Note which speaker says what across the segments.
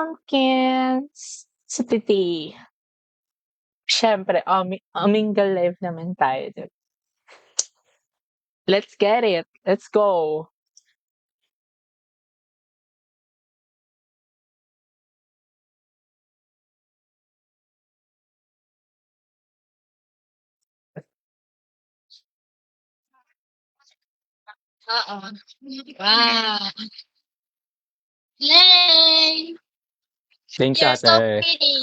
Speaker 1: pumpkins sa titi. Siyempre, mingle life naman tayo, 'di ba? Let's get it. Let's go.
Speaker 2: Oo. Wow! Yay!
Speaker 1: Thank you,
Speaker 2: You're so
Speaker 1: ate.
Speaker 2: pretty.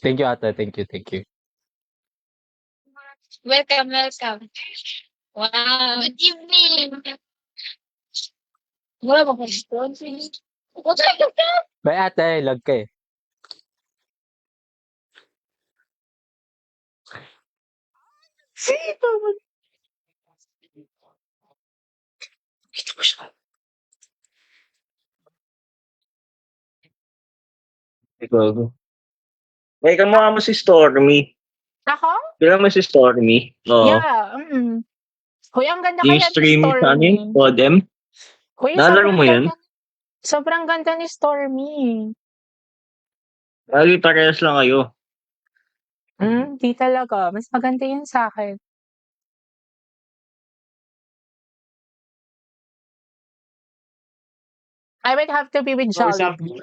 Speaker 1: Thank you, ate. Thank you, thank you.
Speaker 2: Welcome, welcome. Wow! Good evening. Wala ba question? What's up?
Speaker 1: Bay, ate, lag ka eh. Sino man? Kita mo siya.
Speaker 3: Ikaw. May kamukha mo si Stormy.
Speaker 1: Ako?
Speaker 3: Kailan mo si Stormy? Oo.
Speaker 1: Yeah, Hoy, ang ganda
Speaker 3: Yung
Speaker 1: kaya ni
Speaker 3: streaming sa ano yun?
Speaker 1: Stormy.
Speaker 3: Modem?
Speaker 1: Hoy,
Speaker 3: Naalala mo yun?
Speaker 1: Sobrang ganda ni Stormy.
Speaker 3: Lagi parehas lang kayo.
Speaker 1: Di talaga. Mas maganda yun sa'kin. I would have to be with Jollibee.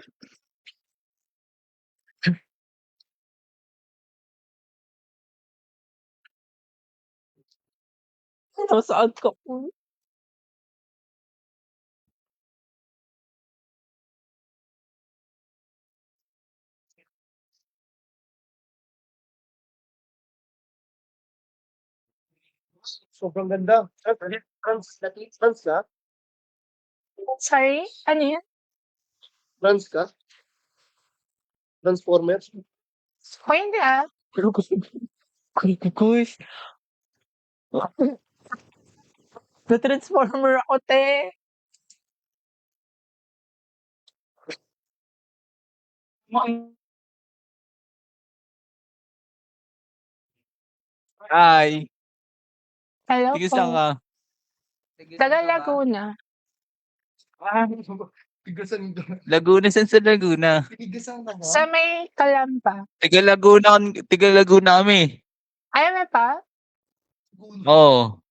Speaker 1: Nasaan ka po?
Speaker 4: Sobrang ganda. Trans ka?
Speaker 1: Sorry? Ano yun?
Speaker 4: Trans ka? Transformers?
Speaker 1: Hoy, hindi ah. Pero gusto guys. Na-transformer ako, te.
Speaker 5: Hi,
Speaker 1: Hello
Speaker 5: tiga saan
Speaker 1: po.
Speaker 5: ka?
Speaker 1: Taga Laguna.
Speaker 4: Tigasan ka.
Speaker 5: Laguna, saan sa Laguna?
Speaker 4: Tigasan ka ba?
Speaker 1: Sa may Kalamba.
Speaker 5: Tiga Laguna kami.
Speaker 1: Ayaw mo pa?
Speaker 5: Oo,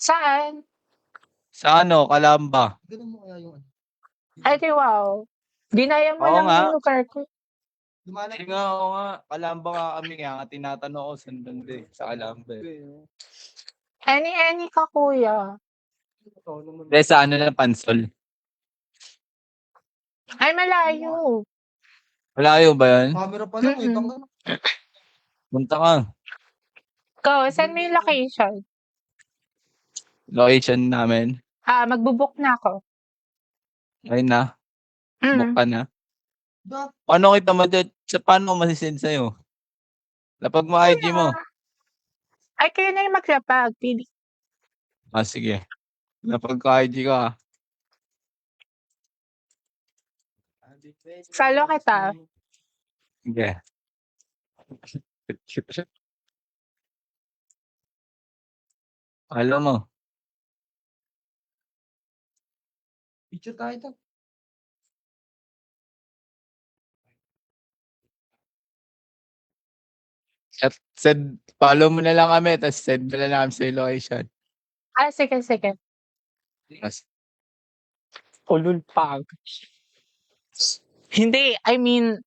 Speaker 1: Saan?
Speaker 5: sa ano, Calamba.
Speaker 4: Ganun mo kaya yung ano?
Speaker 1: Ay, di wow. Ginaya mo
Speaker 5: Oo
Speaker 1: lang
Speaker 5: nga.
Speaker 1: yung lugar ko.
Speaker 4: Lumalag
Speaker 5: Sige nga, oo nga, Calamba nga kami, kaya nga tinatanong ko saan banda eh, sa Calamba eh.
Speaker 1: Any ka, kuya.
Speaker 5: Hindi, sa ano lang, Pansol.
Speaker 1: Ay, malayo.
Speaker 5: Malayo ba yan?
Speaker 4: Camera pa lang, wait lang
Speaker 1: Mm-mm.
Speaker 4: na.
Speaker 5: Punta ka.
Speaker 1: Go, send me yung location.
Speaker 5: Location namin.
Speaker 1: Magbo-book na ako.
Speaker 5: Ayun na, book
Speaker 1: Mm.
Speaker 5: ka na.
Speaker 4: Ba?
Speaker 5: Paano kita paano ko masisend sa'yo? Lapag mo IG mo.
Speaker 1: Ay, kayo na yung maglapag. Pili.
Speaker 5: Sige. Lapag ko IG ko ah.
Speaker 1: Follow kita.
Speaker 5: Sige. Alam mo.
Speaker 4: Picture tayo ito.
Speaker 5: At follow mo na lang kami, tapos send mo na lang kami sa location.
Speaker 1: Sige, sige.
Speaker 5: Yes.
Speaker 1: Ulul pag. Hindi, I mean,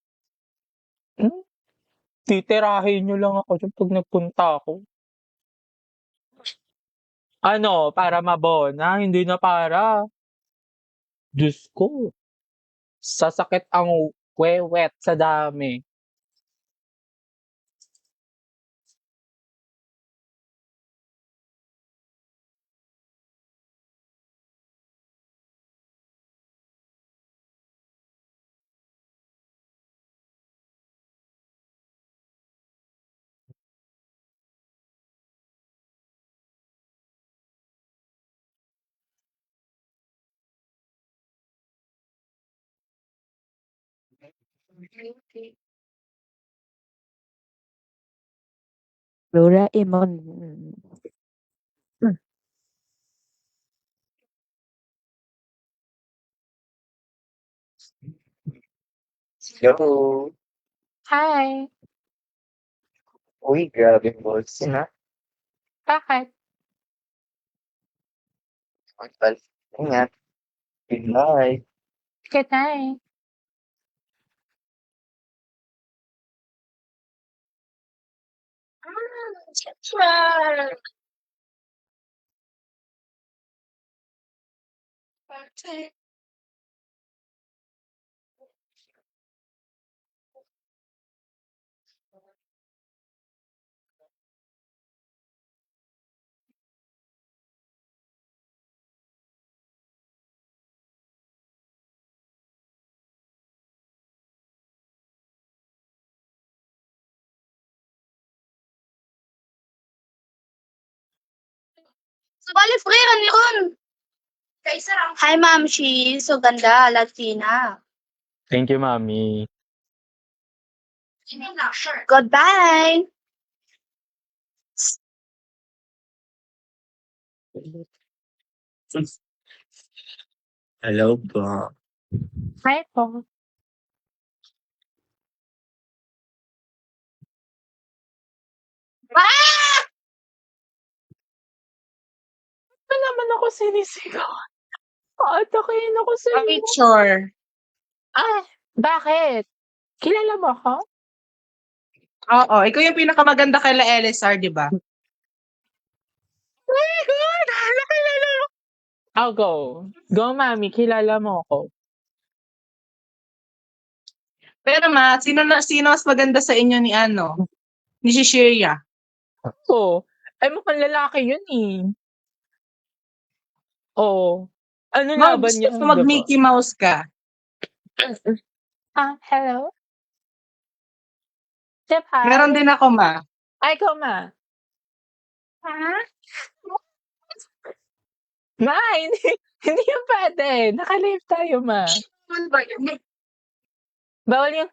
Speaker 1: titirahin nyo lang ako dyan pag nagpunta ako. Ano, para mabona, hindi na para. Diyos ko. Sasakit ang wewet sa dami.
Speaker 6: Doraemon.
Speaker 3: Yo.
Speaker 1: Hi.
Speaker 3: Uy, grabe balls yun ha.
Speaker 1: Bakit?
Speaker 3: Magpal. Ingat. Good night.
Speaker 1: Good night.
Speaker 2: Sure.
Speaker 6: Subali, free, ano yun? Hi, Ma'am Shi. So ganda, Latina.
Speaker 1: Thank you, Mommy.
Speaker 6: Goodbye.
Speaker 3: Hello po.
Speaker 1: Hi po.
Speaker 6: Ah!
Speaker 1: Ano naman ako sinisigaw? Aatakihin ako sa iyo.
Speaker 6: Sure.
Speaker 1: Bakit? Kilala mo ako?
Speaker 7: Oo, ikaw yung pinakamaganda kay La LSR, di ba?
Speaker 1: Oh my God! Nakilala mo. I'll go. Go, Mami. Kilala mo ako.
Speaker 7: Pero sino mas maganda sa inyo ni ni Shishiria?
Speaker 1: Oo. Ay, mukhang lalaki yun eh. Oo. Ano laban
Speaker 7: Gusto
Speaker 1: niya,
Speaker 7: ko mag
Speaker 1: diba?
Speaker 7: Mickey Mouse ka.
Speaker 1: Hello? Step hi.
Speaker 7: Meron din ako,
Speaker 1: Ay, ikaw, Ma.
Speaker 6: Ha?
Speaker 1: Ma, hindi yung pwede. Naka-live tayo, Ma. Bawal yung...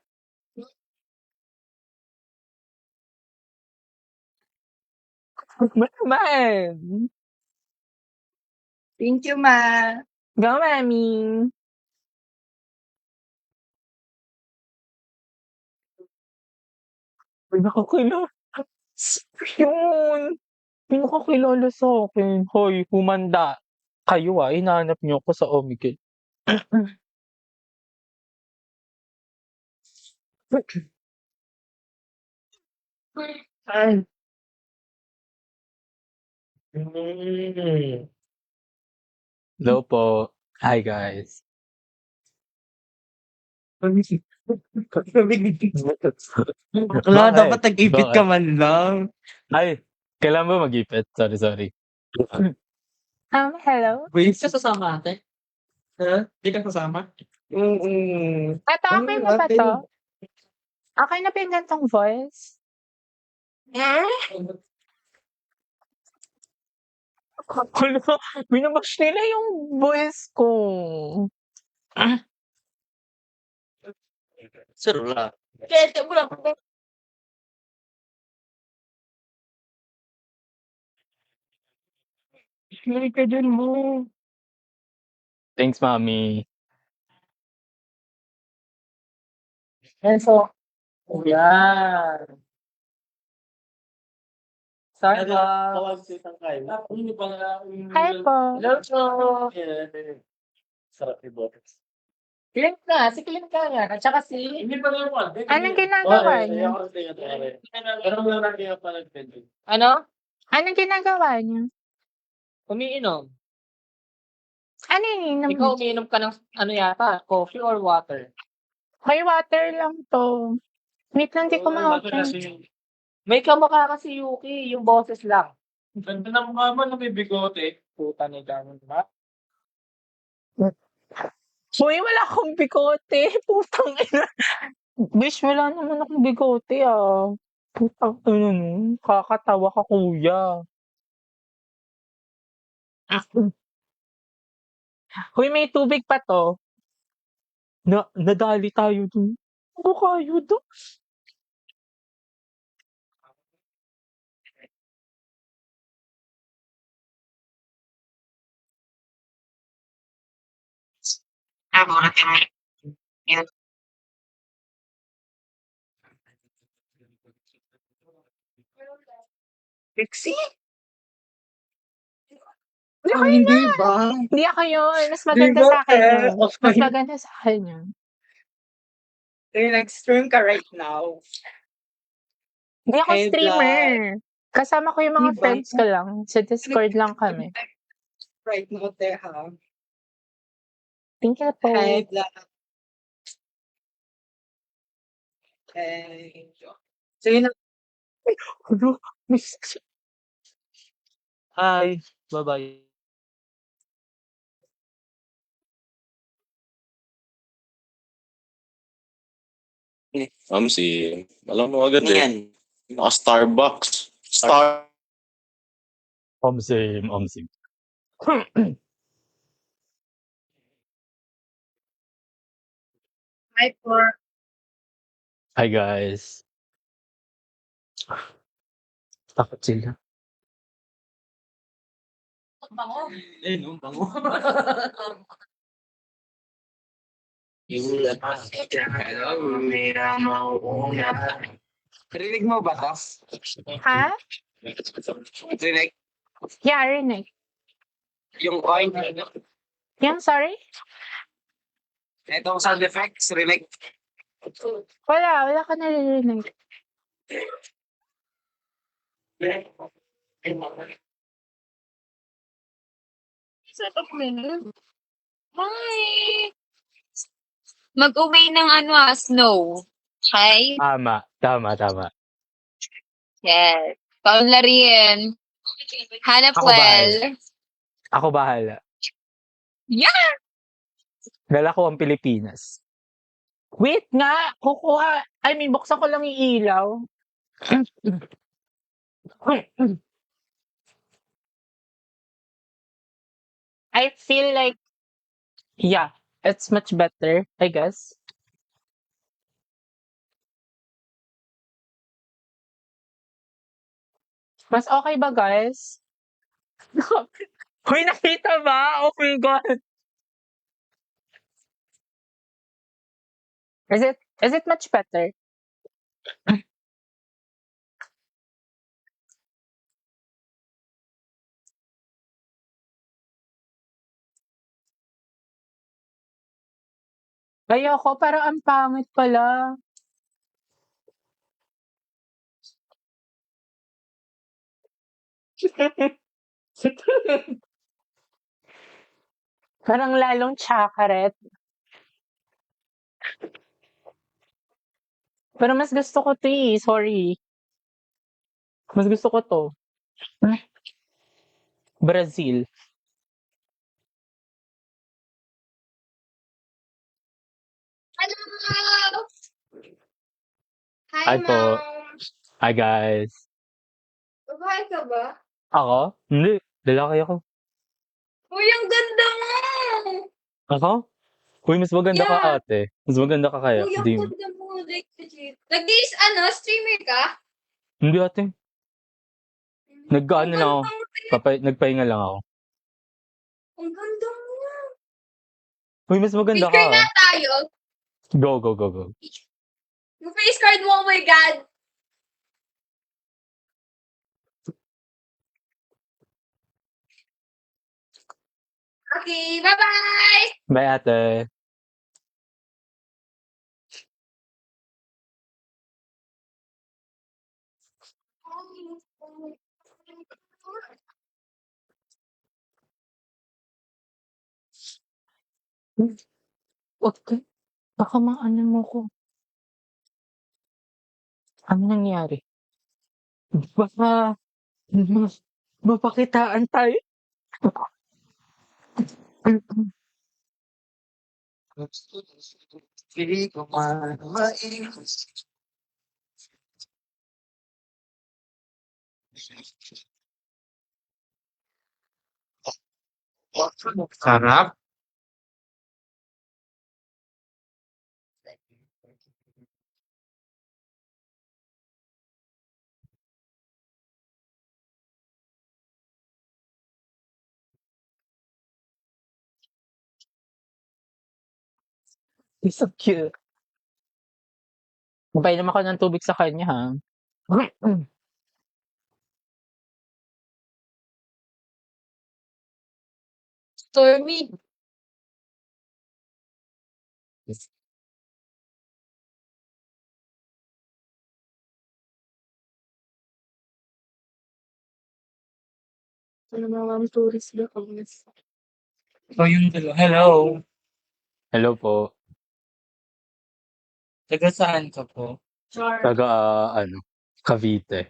Speaker 1: Man.
Speaker 7: Thank you,
Speaker 1: Go, Mami. May nakakilala. Yun. May nakakilala sa akin. Hoy, humanda. Kayo hinahanap niyo ako sa Omegle.
Speaker 3: Ay. Mm.
Speaker 1: Hello po. Hi, guys.
Speaker 7: Wala,
Speaker 1: Bakit?
Speaker 7: dapat nag-ipit ka
Speaker 1: Bakit?
Speaker 7: man lang.
Speaker 1: Ay, kailan ba mag-ipit? Sorry. Hello?
Speaker 7: Wait, ka sasama ate? Ha? Di ka sasama?
Speaker 1: Ito, okay na ba to? Okay na ba yung gantong voice? Wala, binabash nila yung voice ko.
Speaker 3: Sarap.
Speaker 2: Kete mo lang.
Speaker 1: Sorry ka dyan mo. Thanks, Mommy.
Speaker 7: Enso. Yan. Sorry po.
Speaker 1: Hi po.
Speaker 7: Hello po.
Speaker 3: Sarap ni Botex.
Speaker 7: Clint na, si Clint ka nga. At saka si... Hindi pa rin mo.
Speaker 1: Anong ginagawa niyo?
Speaker 7: Ano?
Speaker 1: Anong ginagawa niyo?
Speaker 7: Umiinom.
Speaker 1: Ano yun?
Speaker 7: Ikaw umiinom ka ng yata, coffee or water?
Speaker 1: May water lang to. Wait lang, di ko ma-open.
Speaker 7: May kamukha ka si Yuki, yung boses lang. Ganda na mukha mo na may bigote. Puta ni Ganon, ba?
Speaker 1: Uy, wala akong bigote. Putang ina. Bish, wala naman akong bigote ah. Putang ina no. Kakatawa ka, kuya. Hoy, may tubig pa to. Nadali tayo dun. Ano kayo dun? Pixie?
Speaker 3: Ah, hindi ba?
Speaker 1: Hindi ako yun. Mas
Speaker 3: Di
Speaker 1: maganda
Speaker 3: ba,
Speaker 1: sa akin
Speaker 3: te?
Speaker 1: yun. Mas
Speaker 3: Okay.
Speaker 1: maganda sa akin yun.
Speaker 8: Nag-stream ka right now.
Speaker 1: Hindi ako
Speaker 8: Hey,
Speaker 1: streamer. Kasama ko yung mga
Speaker 8: Di ba?
Speaker 1: friends ko lang. Sa Discord lang kami.
Speaker 8: Right now, te, ha?
Speaker 1: Thank you po.
Speaker 8: Hey, Black. Hey. So, yun na.
Speaker 1: Ano?
Speaker 7: Hi. Bye-bye.
Speaker 9: Si alam mo agad eh. Naka-Starbucks.
Speaker 5: Omsim, omsim.
Speaker 6: Hi, for
Speaker 5: Hi guys. Takot sila.
Speaker 7: Eh, no, bango. Rinig mo ba to?
Speaker 1: Ha?
Speaker 7: Rinig?
Speaker 1: Yeah, rinig.
Speaker 7: Yung coin?
Speaker 1: Yung sorry?
Speaker 7: Itong sound effects, rinig?
Speaker 1: Wala ka naririnig.
Speaker 6: set of menu. Hi! Mag-uwi ng snow. Hi?
Speaker 5: Tama.
Speaker 6: Yes. Paunlarin. Hanap
Speaker 5: Ako
Speaker 6: well.
Speaker 5: Ako bahala.
Speaker 6: Yeah!
Speaker 5: Dala ko ang Pilipinas.
Speaker 1: Wait nga! Buksan ko lang yung ilaw. I feel like, yeah, it's much better, I guess. Mas okay ba, guys? Hoy, nakita ba? Oh my God. Is it much better? Ayoko, parang ang pangit pala. Parang lalong tsakaret. Pero mas gusto ko 'to, sorry. Mas gusto ko 'to. Brazil.
Speaker 6: Hello! Hi,
Speaker 5: Hi po.
Speaker 6: Mom!
Speaker 5: Hi guys.
Speaker 6: Babae ka ba?
Speaker 5: Ako? Hindi. Lalaki ako.
Speaker 6: Uy, ang ganda mo!
Speaker 5: Ako? Uy, mas maganda ka
Speaker 6: Yeah.
Speaker 5: ate. Mas maganda ka kaya.
Speaker 6: Uy, ang
Speaker 5: Hindi.
Speaker 6: ganda mo. Like, legit. Streamer ka?
Speaker 5: Hindi ate. Nag-ano
Speaker 6: Ang
Speaker 5: lang ako.
Speaker 6: ganda mo.
Speaker 5: Nagpahinga lang ako.
Speaker 6: Ang ganda mo.
Speaker 5: Uy, mas maganda ka.
Speaker 6: Picture nga tayo.
Speaker 5: Go.
Speaker 6: Yung face card mo, oh my God. Okay, bye-bye!
Speaker 5: Bye ate.
Speaker 1: Wag ka. Baka maano mo ko. Ano nangyari? Baka mapakitaan tayo.
Speaker 4: Hindi ko
Speaker 3: Sarap.
Speaker 1: He's so cute. Magpainom ako ng tubig sa kanya, ha.
Speaker 2: Stormy. Ano mga tourist ba kami?
Speaker 7: So yung dalawa. Hello.
Speaker 1: Hello po.
Speaker 7: Taga saan ka po?
Speaker 1: Taga, Cavite.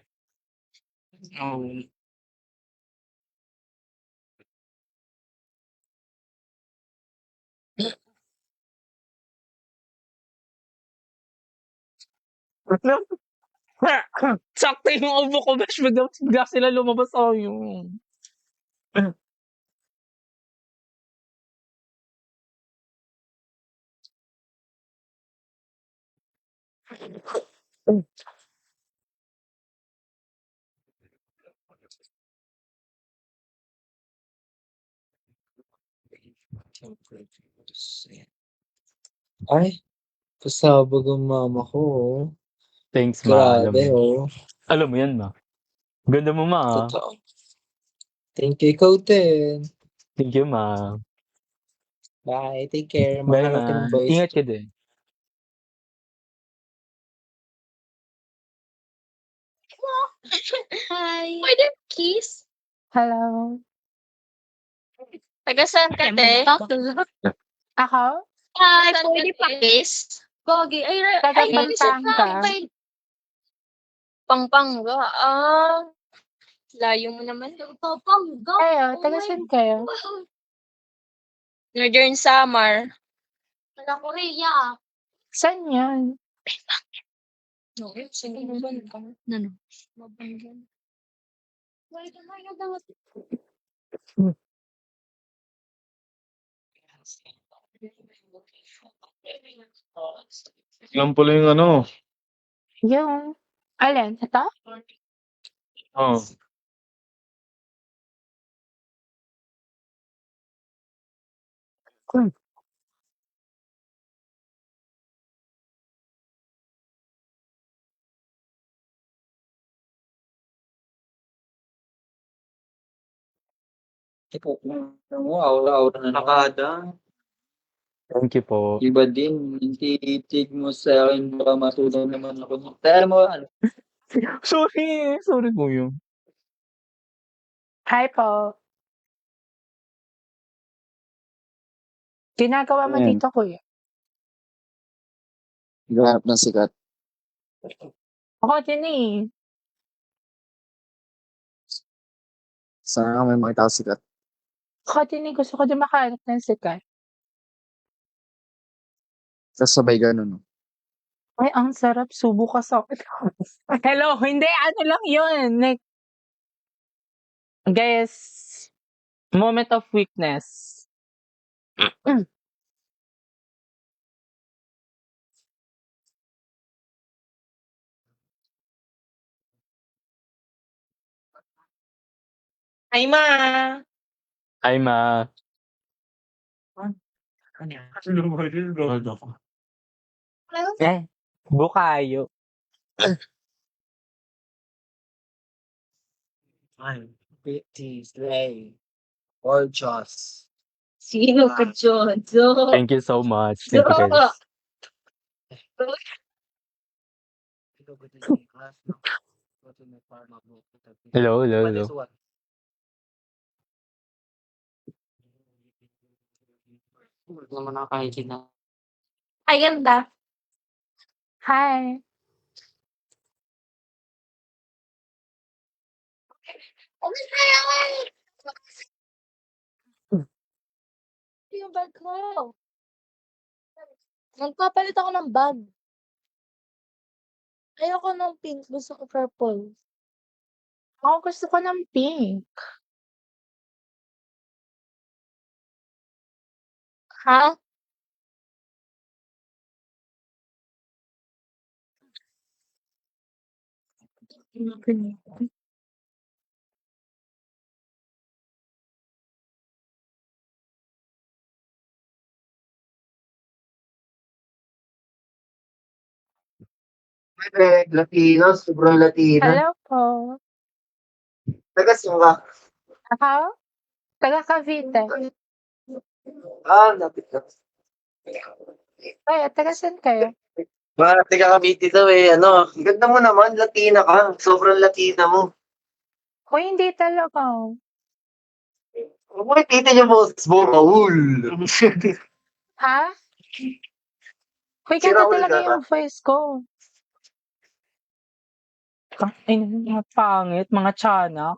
Speaker 7: Oh.
Speaker 1: Sakto yung ubo ko, besh, bigla sila lumabas sa'yo.
Speaker 10: Ay, pasabog ang mama ko, oh.
Speaker 1: Thanks, ma. Alam
Speaker 10: Grabe,
Speaker 1: mo.
Speaker 10: oh.
Speaker 1: Alam mo yan, ma. Ganda mo, ma.
Speaker 10: Totoo. Thank you, ikaw din.
Speaker 1: Thank you, ma.
Speaker 10: Bye, take care.
Speaker 1: Bye,
Speaker 10: Mahal ka
Speaker 1: ma.
Speaker 10: ng boys.
Speaker 1: Ingat ka din.
Speaker 6: Hi.
Speaker 2: Pwede kiss?
Speaker 1: Hello.
Speaker 2: Taga saan ka, te?
Speaker 1: Ako?
Speaker 6: Hi,
Speaker 2: Saan
Speaker 6: pwede
Speaker 2: ka,
Speaker 6: pa
Speaker 2: te?
Speaker 6: kiss? Pogi. Ay,
Speaker 1: Taga
Speaker 6: ay,
Speaker 1: Pampanga.
Speaker 2: Pampanga. Layo mo naman.
Speaker 6: Pampanga.
Speaker 1: Kayo,
Speaker 6: Oh
Speaker 1: taga
Speaker 6: my
Speaker 1: saan kayo?
Speaker 6: God.
Speaker 2: Northern Samar.
Speaker 6: Taga Korea.
Speaker 1: Saan yan?
Speaker 2: No, sige mo ba ka?
Speaker 6: Ano?
Speaker 2: Mabanggan.
Speaker 6: Wait, ano yung dapat?
Speaker 3: Yan pala yung ano.
Speaker 1: Yung, alin? Ito?
Speaker 3: Oh.
Speaker 10: Ikaw, ano mo, aura-aura na nakada.
Speaker 1: Thank you po.
Speaker 10: Iba din, hindi itig mo sa akin, baka matulog naman ako. Kaya mo, ano,
Speaker 1: Sorry. Sorry po yun. Hi po. Ginagawa mo
Speaker 10: Ayan.
Speaker 1: dito, kuya?
Speaker 10: naghahanap ng sikat.
Speaker 1: Ako din eh.
Speaker 10: Sana may makita ko sikat.
Speaker 1: Ako din eh. Gusto ko din makahanap ng sikat.
Speaker 10: Kasabay ganun, no?
Speaker 1: Ay, ang sarap. Subo ka sa akin. Hello. Hindi. Ano lang yun. Like, guys, moment of weakness.
Speaker 2: Hi, ma.
Speaker 1: Ay, ma. Eh, bukayo.
Speaker 10: Pretty, slay, gorgeous.
Speaker 6: Sino ka, Jojo?
Speaker 1: Thank you so much. Thank you, guys. Hello, hello, hello.
Speaker 10: Naman nakakahilig na.
Speaker 6: Ay, ganda.
Speaker 1: Hi.
Speaker 6: Yung bag ko. Magpapalit ako ng bag. Ayoko ng pink. Gusto ko purple.
Speaker 1: Ako gusto ko ng pink.
Speaker 6: Ha?
Speaker 4: Latino, sobrang Latina.
Speaker 1: Hello po.
Speaker 4: Taga saan ka?
Speaker 1: Ako? Taga Cavite.
Speaker 4: Lapit ka.
Speaker 1: Kaya, taga saan kayo?
Speaker 4: Mga taga Cavite daw eh, ano. Ang ganda mo naman, Latina ka. Sobrang Latina mo.
Speaker 1: Uy, hindi talaga.
Speaker 4: Huwag mo ipitin yung boses mo, Raul.
Speaker 1: Ha? Uy,
Speaker 4: Si
Speaker 1: ganda
Speaker 4: Raul
Speaker 1: talaga
Speaker 4: ka ba?
Speaker 1: yung voice ko. Ay, mga pangit, mga tiyanak.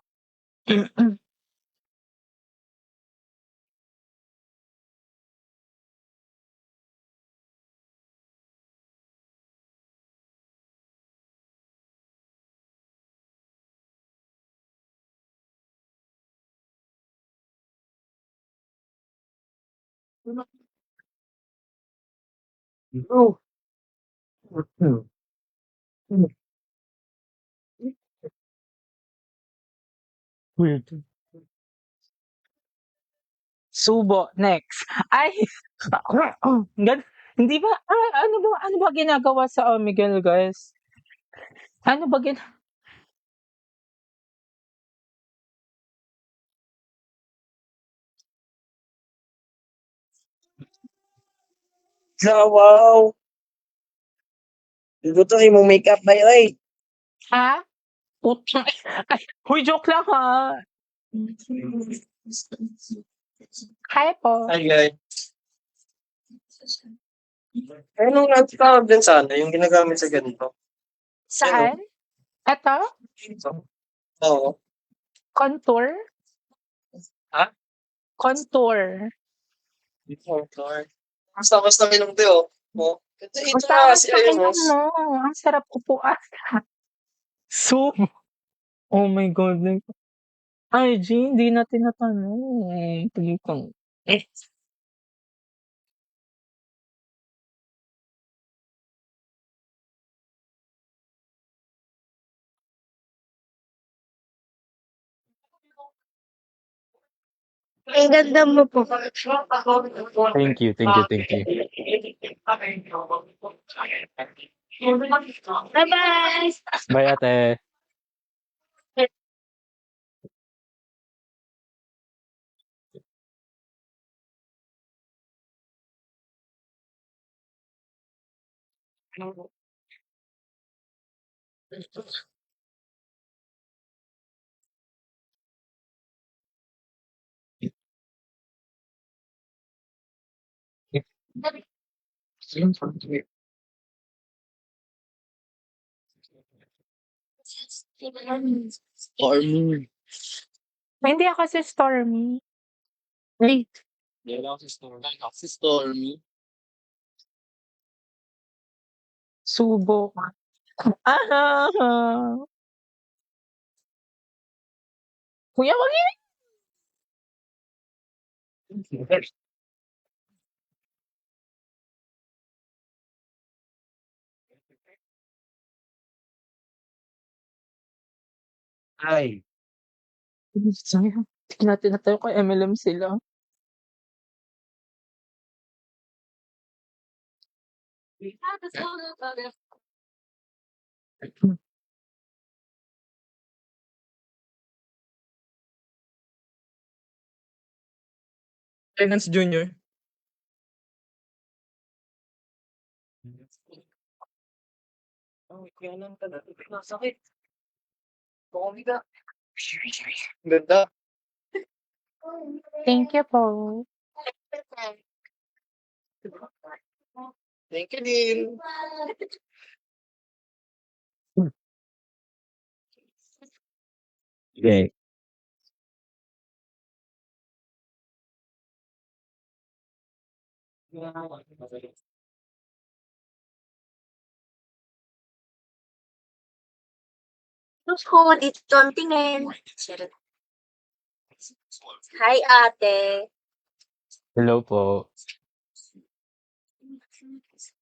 Speaker 4: Oh.
Speaker 1: Weird. Subo, next. Ay, hindi ba, ano ba ginagawa sa Omegle, guys? Ano ba
Speaker 4: Wow. Ito mo makeup na yun eh.
Speaker 1: Ha? Putang ay, huy, joke lang ha. Hi po.
Speaker 4: Hi guys. Anong tawag din sa ano? Yung ginagamit sa ganito?
Speaker 1: Saan? Eto?
Speaker 4: Oo.
Speaker 1: Contour?
Speaker 4: Ha?
Speaker 1: Contour.
Speaker 4: Basta minum tayo. Oh. Ito
Speaker 1: Basta
Speaker 4: na
Speaker 1: mas
Speaker 4: si Ayos.
Speaker 1: mo. Ang sarap upuan. Subo. Oh my God. Ay, G, hindi na tinatanong. Tumitang. Eh,
Speaker 6: Ang ganda mo po.
Speaker 1: thank you, thank you, thank you.
Speaker 6: Bye-bye!
Speaker 1: Bye, ate.
Speaker 10: Stormy.
Speaker 1: Hindi ako si Stormy.
Speaker 6: Ay,
Speaker 10: Hindi lang si Stormy. Si Stormy.
Speaker 1: Subo. Ah, kuya, wag yun.
Speaker 4: Hi.
Speaker 1: Sayang. Tignan natin na tayo kay MLM sila. Finance Junior.
Speaker 4: Oh, kaya lang ka natin. Nasakit. Kumita. Ganda.
Speaker 1: Thank you po.
Speaker 4: Thank you, din.
Speaker 5: Okay.
Speaker 6: gusto ko dito ang tingin. Hi, ate.
Speaker 1: Hello po.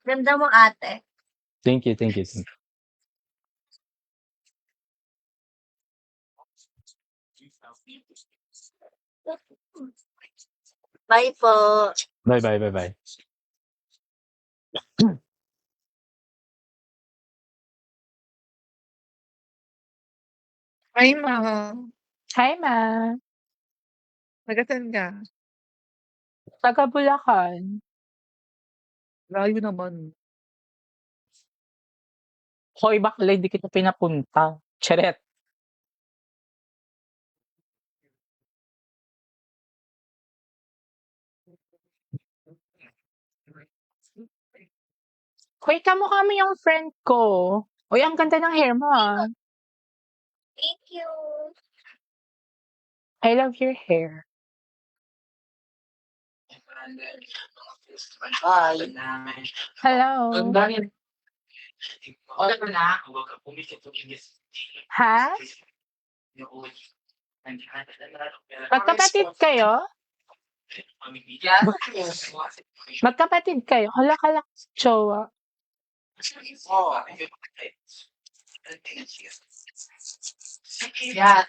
Speaker 6: Ganda mo, ate.
Speaker 1: Thank you, thank you. Thank you.
Speaker 6: Bye po.
Speaker 1: Bye, bye, bye, bye.
Speaker 8: Hi, ma.
Speaker 1: Hi, ma.
Speaker 8: Taga-saan ka?
Speaker 1: Taga Bulacan.
Speaker 8: Layo naman.
Speaker 1: Hoy, bakla hindi kita pinapunta. Charet. Hoy, kamukha mo yung friend ko. Uy, ang ganda ng hair mo, ah.
Speaker 6: Thank you.
Speaker 1: I love your hair.
Speaker 4: Hi.
Speaker 1: Hello. Ha? Magkapatid kayo? Magkapatid kayo? Hala, kala, jowa.
Speaker 8: Yan.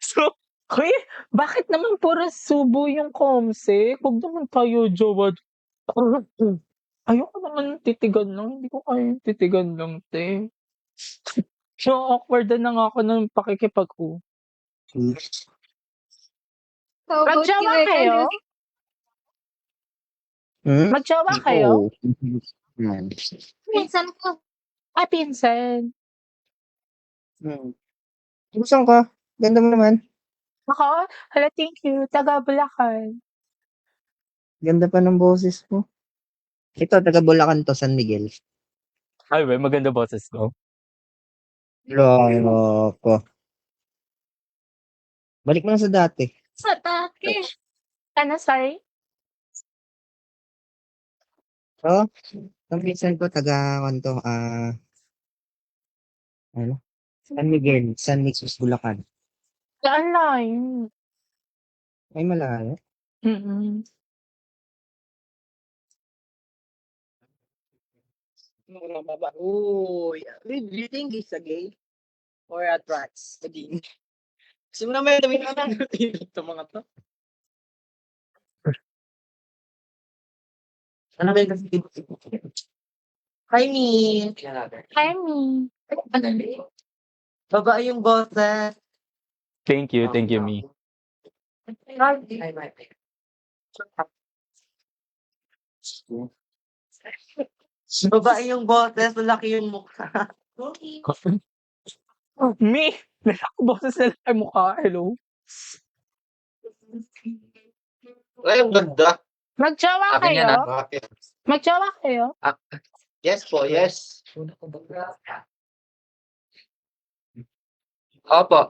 Speaker 1: So, hoy, bakit naman puro subo yung Comsec? Huwag naman tayo jowa. Ayoko naman titigan lang. Hindi ko kaya yung titigan lang, te. Na-awkward na nga ako ng pakikipag-u. Magjowa kayo? Magjowa kayo?
Speaker 6: Minsan ko.
Speaker 1: Ah, pinsan.
Speaker 8: Gusto ko. Ganda mo naman.
Speaker 1: Ako? Hala, thank you. Taga Bulacan.
Speaker 8: Ganda pa ng boses mo. Ito, taga Bulacan to, San Miguel.
Speaker 1: Ay, we, maganda boses ko.
Speaker 8: Loko. Balik mo na sa dati.
Speaker 6: Sa dati.
Speaker 1: Ano, sorry?
Speaker 8: Oh, ang pinsan ko, taga, ano? San Miguel, San Miguel, Bulacan.
Speaker 1: Saan layo?
Speaker 8: Ay, malayo.
Speaker 1: Mm-mm.
Speaker 8: Uy, do you think he's a gay? Or a trans? Again. Gusto mo naman yung ito mga to. Ano ba yung kasi? Hi, Mi.
Speaker 1: Hi, me.
Speaker 8: Babae yung boses.
Speaker 1: Thank you, me.
Speaker 8: Babae yung boses, malaki yung mukha.
Speaker 1: Me? Boses na lang ang mukha. Hello?
Speaker 4: Ay, ang ganda.
Speaker 1: Magjowa
Speaker 4: Akin yan,
Speaker 1: kayo?
Speaker 4: Bakit?
Speaker 1: Magjowa kayo?
Speaker 4: Yes po, yes. Opo.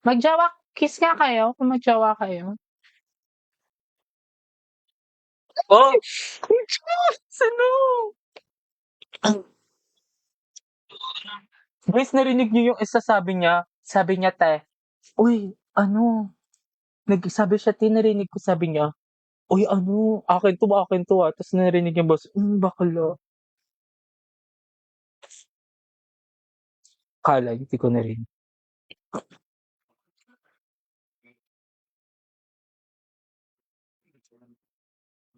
Speaker 1: Magjowa, kiss nga kayo kung magjowa kayo.
Speaker 4: Oh,
Speaker 1: Sino? Guys, narinig niyo yung isa sabi niya, te, uy, ano, nagsabi siya, narinig ko sabi niya, uy, ano, akin to ah. Tapos narinig yung boss, bakala. Kala, hindi ko narinig.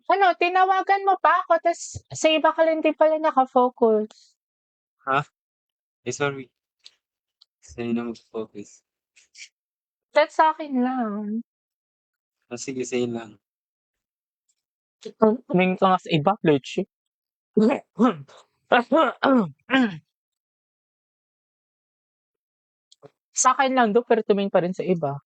Speaker 1: Ano, tinawagan mo pa ako, tapos sa iba ka lang din pala nakafocus.
Speaker 10: Sorry. Sa'yo na mag-focus.
Speaker 1: That's sa akin lang.
Speaker 10: Sige, sa'yo lang.
Speaker 1: Tumingin ka nga sa iba, Leche. Sa akin lang do, pero tumingin pa rin sa iba.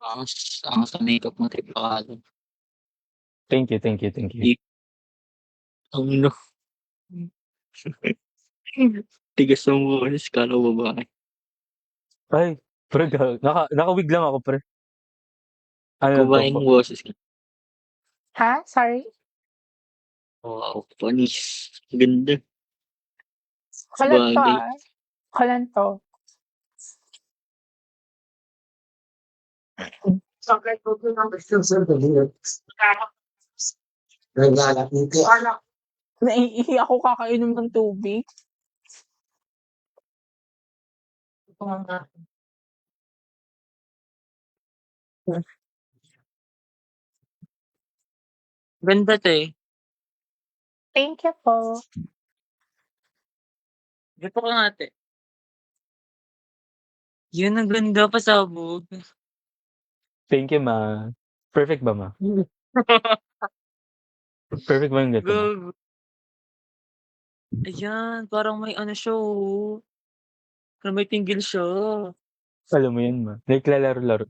Speaker 10: Ang sa makeup mo, trip ka.
Speaker 1: Thank you.
Speaker 10: Ang no. Tigas ng boses, kala babae.
Speaker 1: Ay, pre, naka-wig lang ako, pre. Ano to
Speaker 10: Babae
Speaker 1: po?
Speaker 10: ng boses ka.
Speaker 1: Ha? Sorry?
Speaker 10: Wow, panis. Ganda.
Speaker 1: Kalan to
Speaker 10: Bagay.
Speaker 1: ah. Kalan to.
Speaker 4: Naglalaki ko.
Speaker 1: Naiihi ako kakainom ng tubig.
Speaker 7: Ganda to eh.
Speaker 1: Thank you po.
Speaker 7: Dito ka nga ate. Yun, ang ganda pasabog.
Speaker 1: Thank you, ma. Perfect ba, ma? Perfect ba yung ganito, ma?
Speaker 7: Gago. Ayan, parang may ano siya oh. Parang may tinggil siya.
Speaker 1: Alam mo yan, ma. Naglalaro-laro.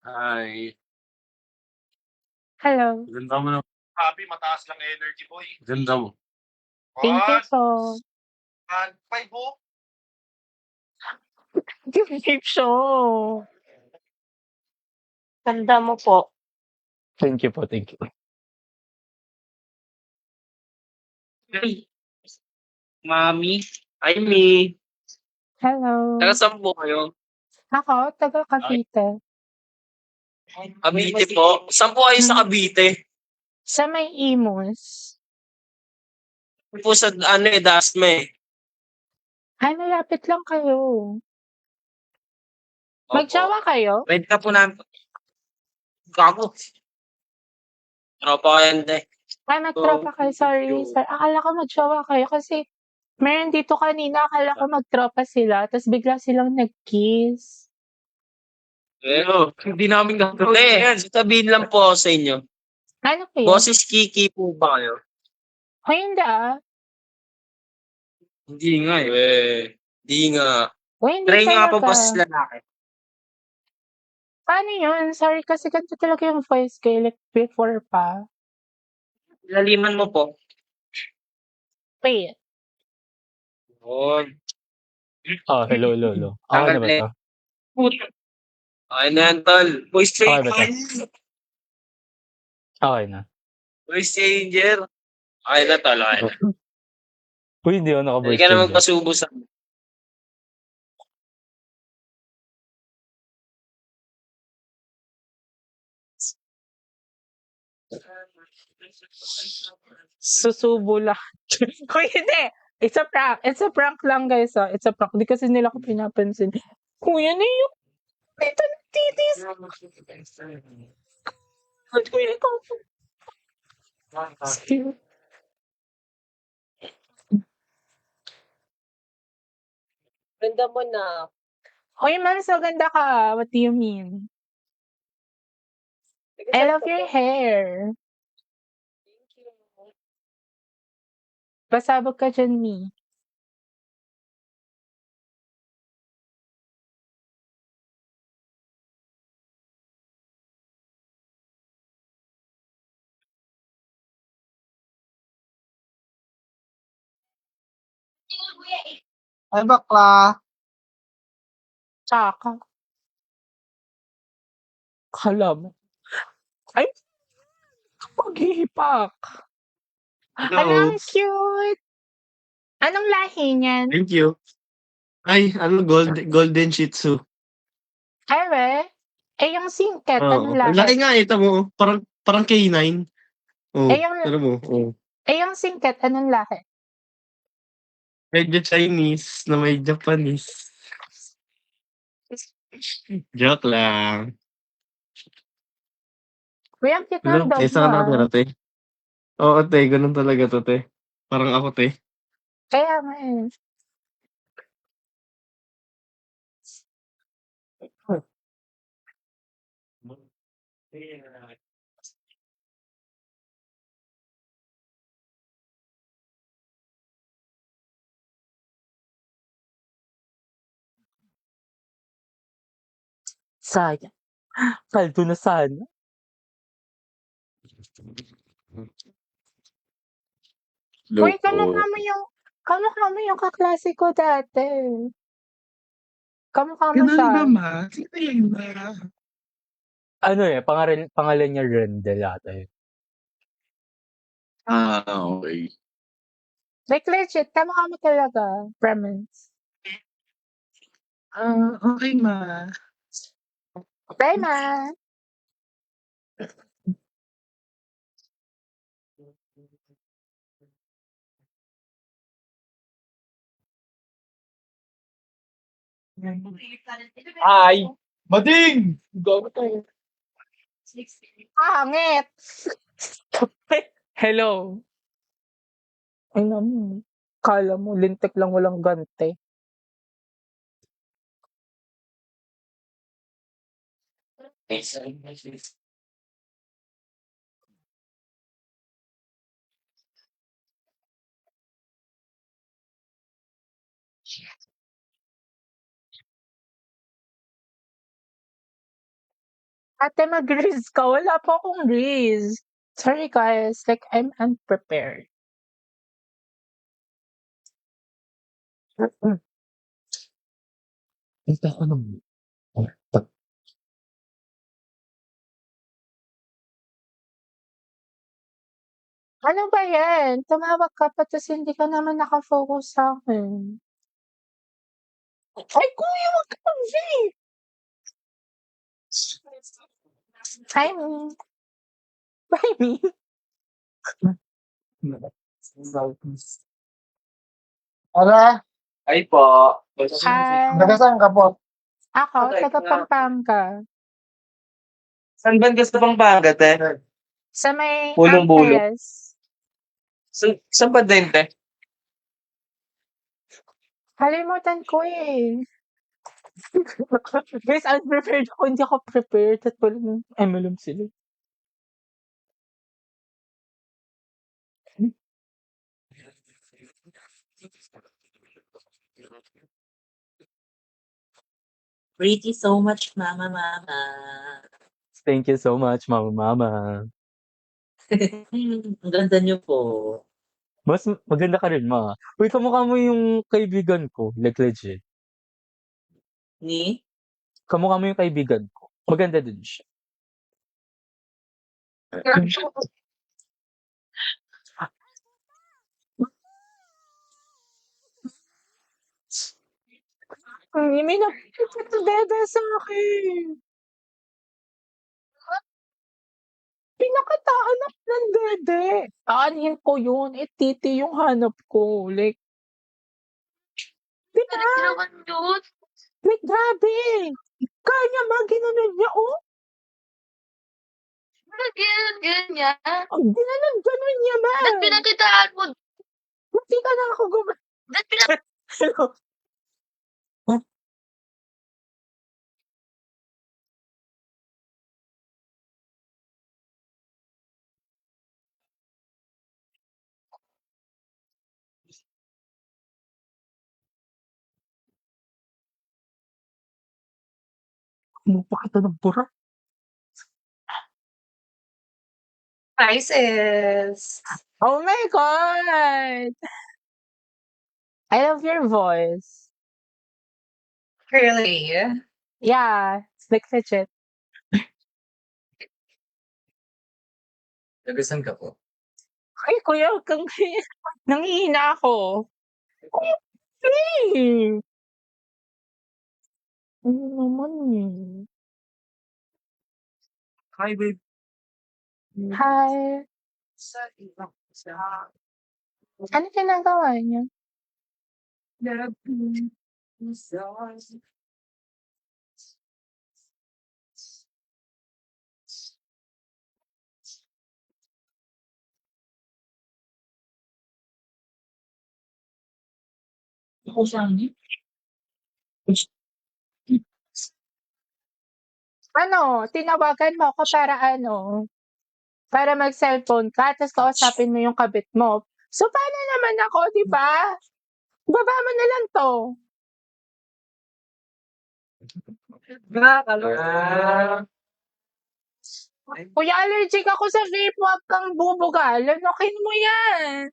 Speaker 9: Hi.
Speaker 1: Hello.
Speaker 9: Ganda mo na.
Speaker 3: Happy, mataas lang energy boy.
Speaker 9: Ganda mo.
Speaker 1: Thank you po.
Speaker 3: And 5 ho.
Speaker 1: Keep show.
Speaker 2: Ganda mo po.
Speaker 1: Thank you po, thank you.
Speaker 7: Mami. Ay, me.
Speaker 1: Hello.
Speaker 7: Taga saan po kayo?
Speaker 1: Ako, taga Cavite.
Speaker 7: Cavite po. Saan po kayo sa Cavite?
Speaker 1: Sa may Imus.
Speaker 7: Po sa ano eh, Dasme.
Speaker 1: Ay, malapit lang kayo.
Speaker 7: Opo.
Speaker 1: Magjawa kayo?
Speaker 7: Pwede ka po namin. Gago. Tropa ko yan, de.
Speaker 1: Ay, magtropa kayo. Sorry, sir. Akala ko magjawa kayo kasi meron dito kanina, akala ko magtropa sila, tapos bigla silang nag-kiss.
Speaker 7: Pero, hindi namin gagawin. Yan, sabihin lang po ako sa inyo.
Speaker 1: Ano po yun?
Speaker 7: Boses Kiki po ba kayo?
Speaker 1: Ay, hindi ah.
Speaker 7: Hindi nga eh. Hindi nga.
Speaker 1: Uy, hindi
Speaker 7: Try nga po
Speaker 1: talaga.
Speaker 7: boses lalaki.
Speaker 1: Paano yun? Sorry, kasi ganito talaga yung voice ko like before pa.
Speaker 7: Laliman mo po.
Speaker 1: Wait.
Speaker 7: Yun.
Speaker 1: Oh, hello, hello. Okay na ba to?
Speaker 7: Okay na yan, tol. Voice
Speaker 1: Okay ba
Speaker 7: changer.
Speaker 1: Okay na.
Speaker 7: Voice changer. Okay na, tol. Okay na.
Speaker 1: Uy, hindi ako
Speaker 7: Hindi
Speaker 1: naka-voice
Speaker 7: ka na
Speaker 1: changer.
Speaker 7: magpasubo sa...
Speaker 1: Susubo lang. Uy, hindi. It's a prank. It's a prank lang, guys. Ah. It's a prank. Hindi kasi nila ko pinapansin. Kuya na yung ito ng titis. Kuya, ikaw.
Speaker 8: Ganda mo na.
Speaker 1: Hoy, man, so ganda ka. What do you mean? I love your hair. Pasabog ka dyan, me.
Speaker 8: Ay, bakla.
Speaker 1: Tsaka. Kala mo. Ay, paghihipak. Ano, ang cute. Anong lahi niyan?
Speaker 11: Thank you. Ay, golden shih tzu.
Speaker 1: Ay, we. Eh, yung singket, anong
Speaker 11: Oo. Ang laki
Speaker 1: lahi?
Speaker 11: nga, ito mo. Parang K9. Oo.
Speaker 1: Eh, yung,
Speaker 11: Ano mo? Oo.
Speaker 1: yung singket, anong lahi?
Speaker 11: Medyo Chinese na may Japanese. Joke lang.
Speaker 1: Uy, ang cute
Speaker 11: Ano?
Speaker 1: ng dog
Speaker 11: Isa ka
Speaker 1: mo,
Speaker 11: nakatira,
Speaker 1: ah.
Speaker 11: te. Oo, te. Ganun talaga to, te. Parang ako, te.
Speaker 1: Kaya nga eh. Sayang. Kaldo na sana. Uy, kamukha mo yung Kamukha mo yung kaklase ko dati. Kamukha mo siya.
Speaker 11: ma? Sino yun ma?
Speaker 1: Ano eh, pangalan niya Rendel ata eh.
Speaker 9: Okay.
Speaker 1: Like legit, kamukha mo talaga. Promise.
Speaker 11: Okay ma.
Speaker 1: Bye, ma.
Speaker 7: Ay! Mading! Gago tayo.
Speaker 1: Pangit! Hello. Ay naman. Kala mo, lintik lang walang gante. Ate, mag-riz ka. Wala po akong riz. Sorry guys, like I'm unprepared. Ito ako nung... Ano ba yan? Tumawag ka pa tapos hindi ka naman nakafocus sa akin. Ay, kuya, wag ka vape! Hi, me. Bye, me.
Speaker 7: Ara? Ay po.
Speaker 1: Hi.
Speaker 7: Nagasaan ka po?
Speaker 1: Ako, taga Pampanga.
Speaker 3: Saan ba sa Pampanga, te?
Speaker 1: Sa may
Speaker 3: Pulong-bulong.
Speaker 1: Angeles.
Speaker 3: Saan ba din, te?
Speaker 1: Kalimutan ko eh. Guys, unprepared ako. Hindi ako prepared. At walang MLM sila.
Speaker 8: Pretty so much, mama, mama.
Speaker 1: Thank you so much, mama.
Speaker 8: Ang ganda niyo po.
Speaker 1: Mas maganda ka rin, ma. Uy, kamukha mo yung kaibigan ko. Like legit.
Speaker 8: Ni?
Speaker 1: Kamukha mo yung kaibigan ko. Maganda din siya. May nagdada sa akin. Pinakataanak ng dede. Aanin ko yun. Eh, titi yung hanap ko. Like, diba?
Speaker 2: Nagtirawan yun.
Speaker 1: Like, grabe. Kanya ma, ginanon niya, oh.
Speaker 2: Ganyan niya.
Speaker 1: Ginanon niya, ma.
Speaker 2: Ba't pinakitaan mo?
Speaker 1: Hindi ka na ako
Speaker 2: Ba't pinak...
Speaker 1: Hello. Mupakita ng bura.
Speaker 8: Hi, sis.
Speaker 1: Oh my God. I love your voice.
Speaker 8: Really?
Speaker 1: Yeah, it's like fidget.
Speaker 8: Nagasan ka po?
Speaker 1: Ay, kuya, huwag kang nangihina ako. Hey! Ano naman eh.
Speaker 3: Hi, babe.
Speaker 1: Hi. Ano ginagawa niya? Ano, tinawagan mo ako para ano? Para mag-cellphone ka, tapos kausapin mo yung kabit mo. So, paano naman ako, di ba? Baba mo na lang to. Kuya, allergic ako sa vape. Huwag kang bubugal. Lonokin mo yan.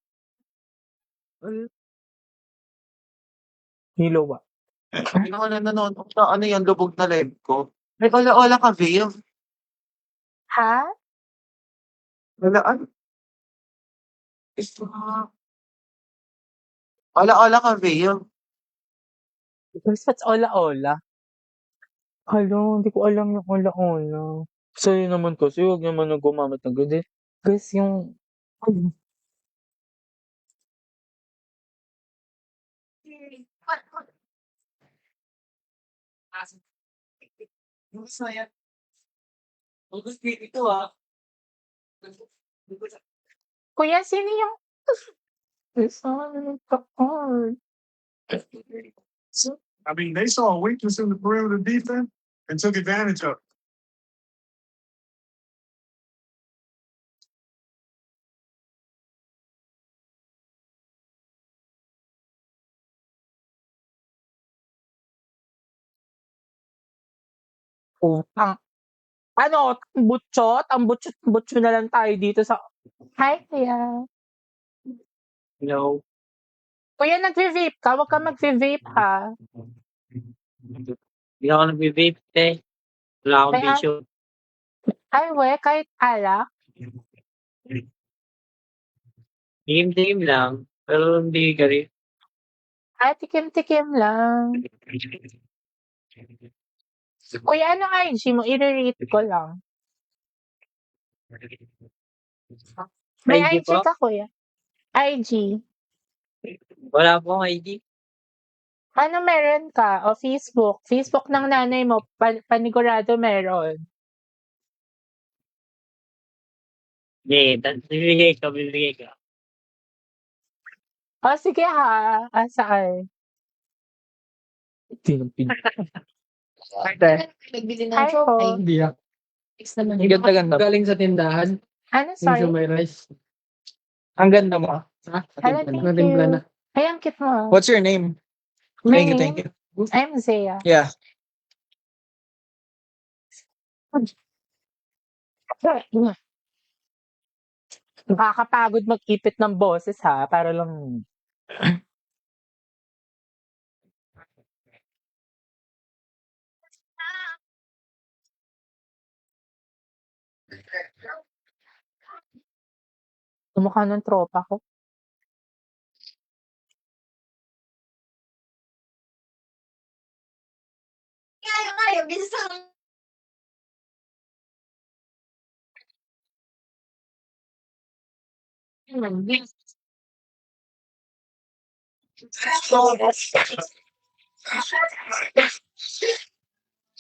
Speaker 1: Nilowa.
Speaker 4: Hindi ko na nanonood na ano yung lubog na live ko. May ola-ola ka, Viv.
Speaker 6: Ha?
Speaker 4: Wala, ano? Ola-ola ka, Viv.
Speaker 1: Guys, what's ola-ola? Hala, hindi ko alam yung ola-ola. Sa'yo naman kasi, huwag naman na gumamit ng ganyan. Guys, yung...
Speaker 7: Masaya. August 22 ah.
Speaker 6: Kuya, sino yung...
Speaker 12: I mean, they saw a weakness in the perimeter defense and took advantage of it.
Speaker 1: Utang. Ano, butchot? Ang butchot na lang tayo dito sa...
Speaker 6: Hi, kuya.
Speaker 7: No.
Speaker 6: Kuya, nagve-vape ka? Huwag ka magve-vape, ha?
Speaker 7: Hindi ako nag-vape eh. Wala akong
Speaker 6: Kaya-
Speaker 7: bisyo.
Speaker 6: Ay, we, kahit alak.
Speaker 7: Game lang. Pero hindi ka rin.
Speaker 6: Ay, tikim-tikim lang. Kuya, ano IG mo? I-rate ko lang. May
Speaker 7: IG
Speaker 6: IG
Speaker 7: po?
Speaker 6: ka, kuya? IG.
Speaker 7: Wala po akong ID.
Speaker 6: Ano meron ka? O Facebook? Facebook ng nanay mo, panigurado meron.
Speaker 7: Hindi, bibigay ka.
Speaker 6: O, sige ha. Saan?
Speaker 1: Hindi ng pin...
Speaker 8: Nagbili
Speaker 6: Hi po.
Speaker 8: Hindi ah.
Speaker 10: Ang ganda-ganda.
Speaker 8: Galing sa tindahan.
Speaker 6: Ano,
Speaker 8: Yung sa
Speaker 6: sorry?
Speaker 8: may rice.
Speaker 10: Ang ganda mo.
Speaker 8: Ha?
Speaker 6: Hello, thank
Speaker 8: Natimpla na.
Speaker 6: you. Ay, ang cute mo.
Speaker 10: What's your name?
Speaker 6: My
Speaker 10: Thank you.
Speaker 6: name? I'm Zaya.
Speaker 10: Yeah.
Speaker 1: Nakakapagod mag-ipit ng boses ha, para lang... Kumukha ng tropa ko.
Speaker 2: Kaya, bisang.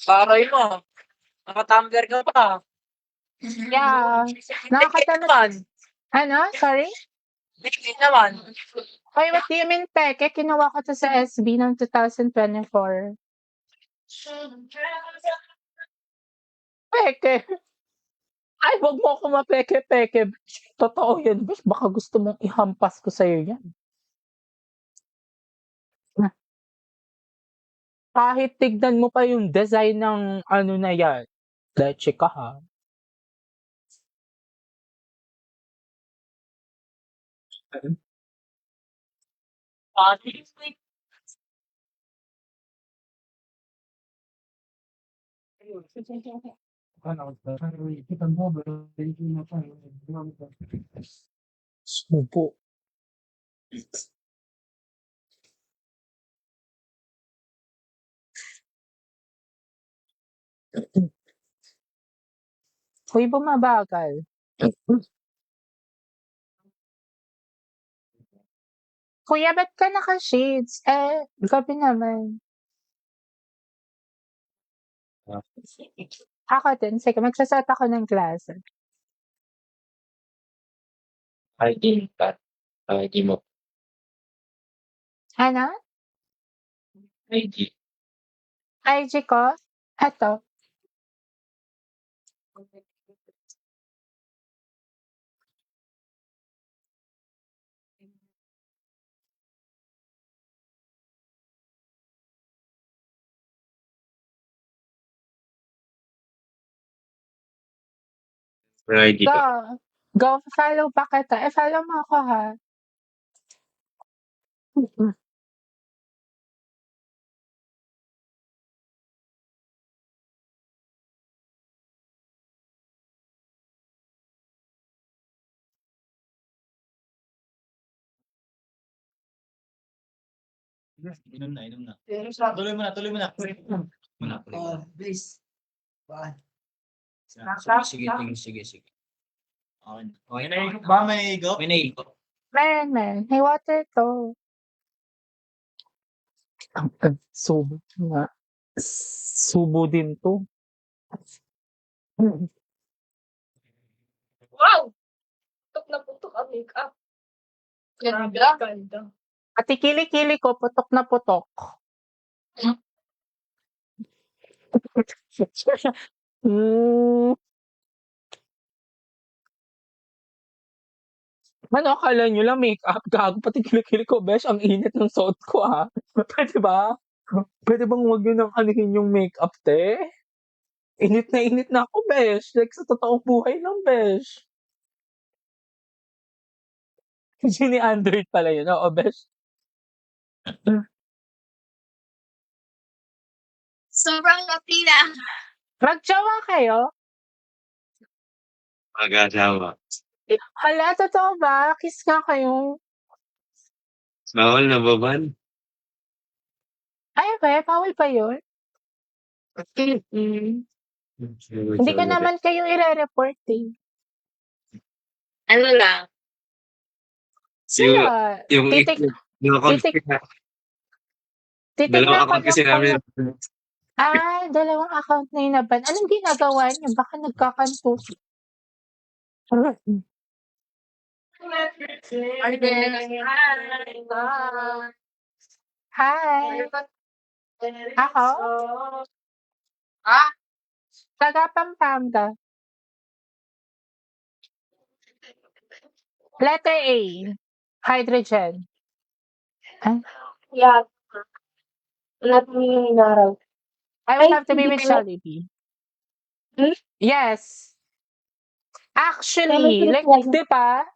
Speaker 7: Paray mo. Naka-tumbler ka pa.
Speaker 6: Yeah. Nakakatamad.
Speaker 7: naman.
Speaker 6: Ano? Sorry?
Speaker 7: Bigay naman.
Speaker 6: Hoy, what do you mean, peke? Kinuha ko to sa SB ng 2024.
Speaker 1: Peke! Ay, wag mo ako mapeke-peke. Totoo yan, bitch. Baka gusto mong ihampas ko sa'yo yan. Kahit tignan mo pa yung design ng ano na yan. Leche ka ha. Subo.
Speaker 6: Hoy, bumabagal. Kuya, ba't ka naka-shades? Gabi naman. Ako din. Sige, magsasot ako ng klase.
Speaker 9: ID ka. ID mo.
Speaker 6: Ano?
Speaker 9: ID.
Speaker 6: IG ko? Eto.
Speaker 9: May ID
Speaker 6: Go.
Speaker 9: ka.
Speaker 6: Go, follow pa kita. Follow mo ako ha.
Speaker 5: Inom na, inom na.
Speaker 7: Tuloy mo na, tuloy mo na.
Speaker 8: Please. Bye.
Speaker 5: Sige. Okay. Okay na.
Speaker 7: Ba may go?
Speaker 5: Okay na ikot.
Speaker 6: Meron. May water to.
Speaker 1: Subo nga. Subo din 'to.
Speaker 2: Wow! Putok na putok ang makeup. Ganda.
Speaker 6: Pati kilikili ko, putok na putok.
Speaker 1: Hmm. Ano akala niyo lang makeup, gago pati kilikili ko besh ang init ng suot ko, Puwede ba? Puwede bang wag niyo ng anuhin yung makeup 'te? Init na ako besh, like sa totoong buhay lang besh. Si ni Android pala yun, oo besh.
Speaker 2: Sobrang Latina.
Speaker 6: Magjowa kayo?
Speaker 9: Mag-asawa.
Speaker 6: Hala, totoo ba? Kiss nga kayo.
Speaker 9: Bawal na baban.
Speaker 6: Ay, bawal pa yun? Hindi ko naman kayo ire-report eh.
Speaker 2: Ano lang?
Speaker 6: Sila,
Speaker 9: Yung
Speaker 6: titignan
Speaker 9: dalawang
Speaker 6: ko
Speaker 9: account kasi
Speaker 6: lang
Speaker 9: namin.
Speaker 6: kung dalawang account na yun na ban. Anong ginagawa niyo? Baka nagkakanto. Hi! Ako? Taga Pampanga. Letter A. Hydrogen.
Speaker 2: Yeah. Not me inaral.
Speaker 6: I will
Speaker 2: Ay,
Speaker 6: have to be
Speaker 2: hindi
Speaker 6: with
Speaker 2: pala.
Speaker 6: Jollibee.
Speaker 2: Hmm?
Speaker 6: Yes. Actually, like, di ba?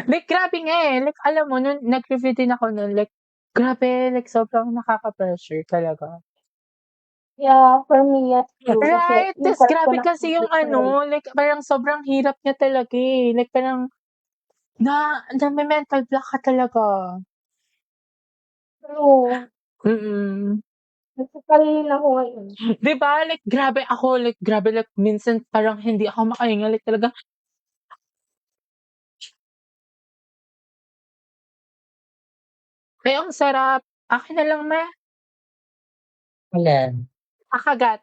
Speaker 6: Like, grabe nga eh. Like, alam mo, nung nag-review din ako nun, like, grabe, like, sobrang nakaka-pressure talaga.
Speaker 2: Yeah, for me, yes. True.
Speaker 6: Right?
Speaker 2: Kasi yung
Speaker 6: Tapos,
Speaker 2: part ko
Speaker 6: grabe
Speaker 2: na
Speaker 6: kasi yung ano, like, parang sobrang hirap niya talaga eh. Like, parang, may mental block ka talaga.
Speaker 2: True.
Speaker 6: Nagpapalingan ako ngayon. 'Di ba, like grabe ako, like grabe like minsan parang hindi ako makahinga, like talaga ay ang sarap. Akin na lang ma.
Speaker 8: Alin?
Speaker 6: Kakagat.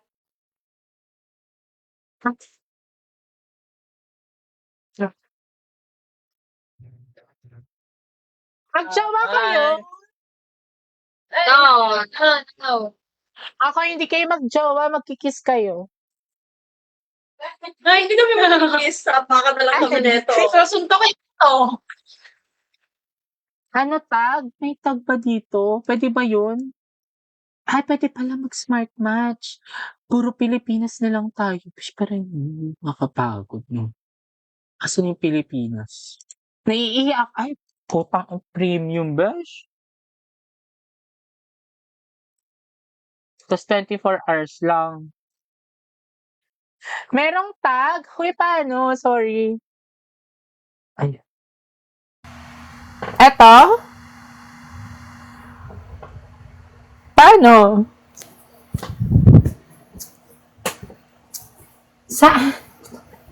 Speaker 6: Magjowa kayo?
Speaker 2: No.
Speaker 6: Ako hindi kayo magjowa, magki-kiss kayo.
Speaker 2: Ay, hindi kami makakakiss. Baka na lang kami neto. Sasuntokin ito.
Speaker 6: Ano tag? May tag ba dito? Pwede ba yun? Ay, pwede pala mag-smart match. Puro Pilipinas na lang tayo. Bish, parang makapagod, no? Asan yung Pilipinas? Naiiyak. Ay, putang ang premium, besh. Tas 24 hours lang. Merong tag? Huy, paano? Sorry. Ay. Eto? Paano? Saan?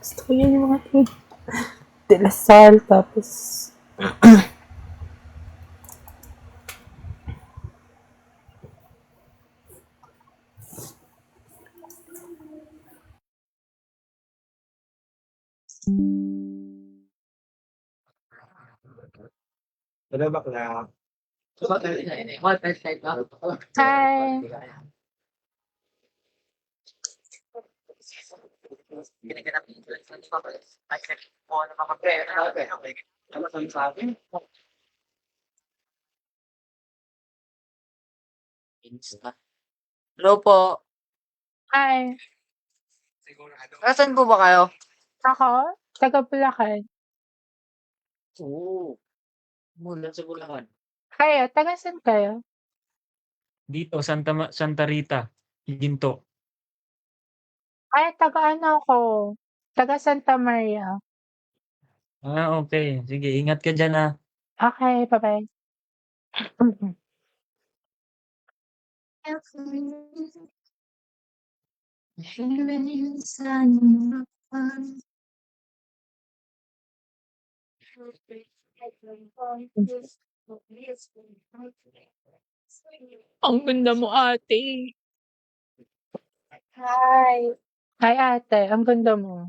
Speaker 6: Gusto ko yun yung mga tag. De La Salle, tapos...
Speaker 3: Ano bakla?
Speaker 6: Hi.
Speaker 8: Hello po.
Speaker 6: Hi.
Speaker 8: Nasaan po ba kayo?
Speaker 6: Ako? Taga Bulacan.
Speaker 10: Oo. Mula sa Bulacan.
Speaker 6: Kayo? Taga saan kayo?
Speaker 10: Dito, Santa Rita, Ginto.
Speaker 6: Ay, taga ano ako? Taga Santa Maria.
Speaker 10: Okay. Sige, ingat ka dyan
Speaker 6: Okay, bye-bye. Ang ganda mo, ate.
Speaker 2: Hi.
Speaker 6: Hi, ate. Ang ganda mo.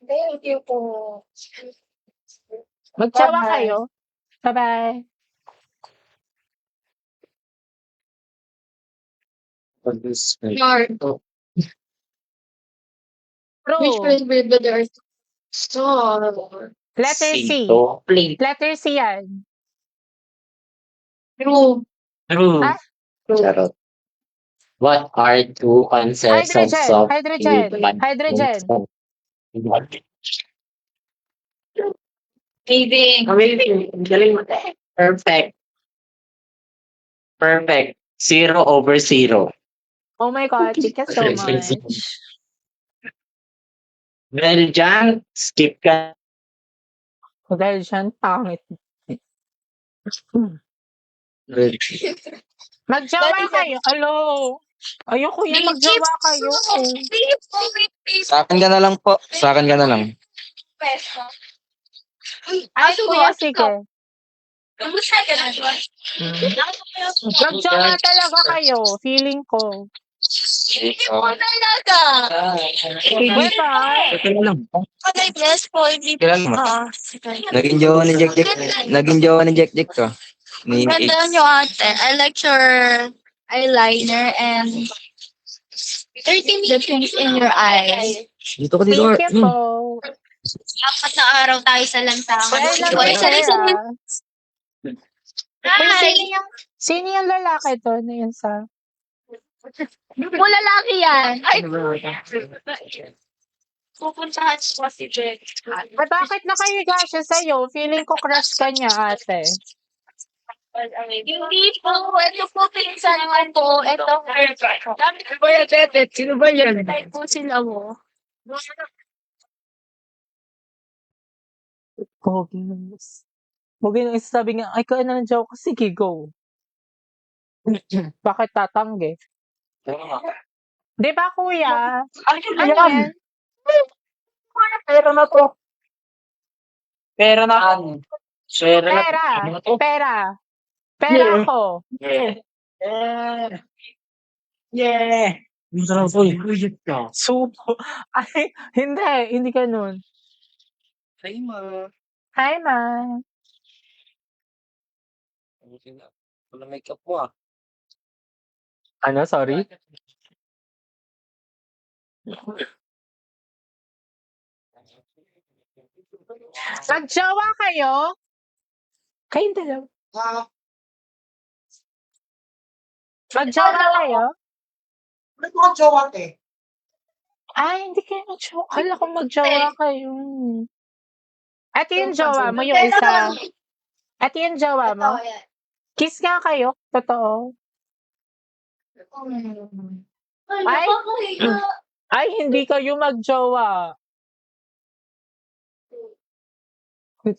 Speaker 2: Thank you po.
Speaker 6: Magjowa
Speaker 2: Bye-bye.
Speaker 6: kayo? Bye-bye.
Speaker 2: Mark. Which
Speaker 6: True.
Speaker 2: flavor ba there? Star.
Speaker 6: Letter C.
Speaker 3: Sito. Plate.
Speaker 6: Letter C yan.
Speaker 2: True.
Speaker 3: True.
Speaker 6: Ah?
Speaker 3: Charot. What are two concepts
Speaker 6: Hydrogen.
Speaker 3: of
Speaker 6: Hydrogen. Hydrogen.
Speaker 2: Amazing.
Speaker 3: Amazing. Ang galing mo. Perfect. Perfect. 0/0.
Speaker 6: Oh my God, thank you so much.
Speaker 3: Well, dyan, skip ka.
Speaker 6: Dahil siya, pangit. Magjowa kayo. Alo. Ayoko yan, magjowa kayo.
Speaker 10: Sa akin ka na lang po. Sa akin ka na lang.
Speaker 6: Ay, kuya, sige. Magjowa talaga kayo. Feeling ko. Bye-bye.
Speaker 10: Ito na lang.
Speaker 2: Yes po, hindi po.
Speaker 10: Kailan mo? Naging jowa ni Jack Jack. Naging jowa ni Jack Jack to. Ni
Speaker 2: Ganda nyo ate. I like your eyeliner and 13 the things in your eyes.
Speaker 10: Dito ka dito.
Speaker 6: Thank you po.
Speaker 2: Apat na araw tayo sa lansangan.
Speaker 6: Well,
Speaker 2: Boy, sorry. Hi!
Speaker 6: Sino yung lalaki to na yun sa...
Speaker 2: Mo lalaki yan. Ay, pupuntahan ko si Jack.
Speaker 6: Ay, bakit nakahiga siya sa'yo? Feeling ko crush ka niya, ate.
Speaker 2: Hindi po. Ito po, pinsan ko. Ito.
Speaker 8: Sino ba yan, Tete? Sino ba yan?
Speaker 2: Type po sila mo.
Speaker 6: Pogi na mas. Pogi na isa sabi niya, ay, kaya na ng joke. Sige, go. Bakit tatanggi? Di ba, kuya? Ano yan?
Speaker 8: Pera na to. Pera na.
Speaker 6: Pera. Pera. Pera ako.
Speaker 8: Yeah.
Speaker 6: Supo. Ay, hindi ganun.
Speaker 10: Hi, ma.
Speaker 6: Hi, ma.
Speaker 10: Wala makeup mo ah.
Speaker 6: Ano, sorry? Magjowa kayo? Kayong dalawa. Magjowa kayo?
Speaker 8: Ba't mo jowa, te?
Speaker 6: Ay, hindi kayo magjowa. Kala ko magjowa kayo. Ito yung jowa mo, yung isa. Ito yung jowa mo. Kiss nga kayo. Totoo. Ay, hindi kayo magjowa.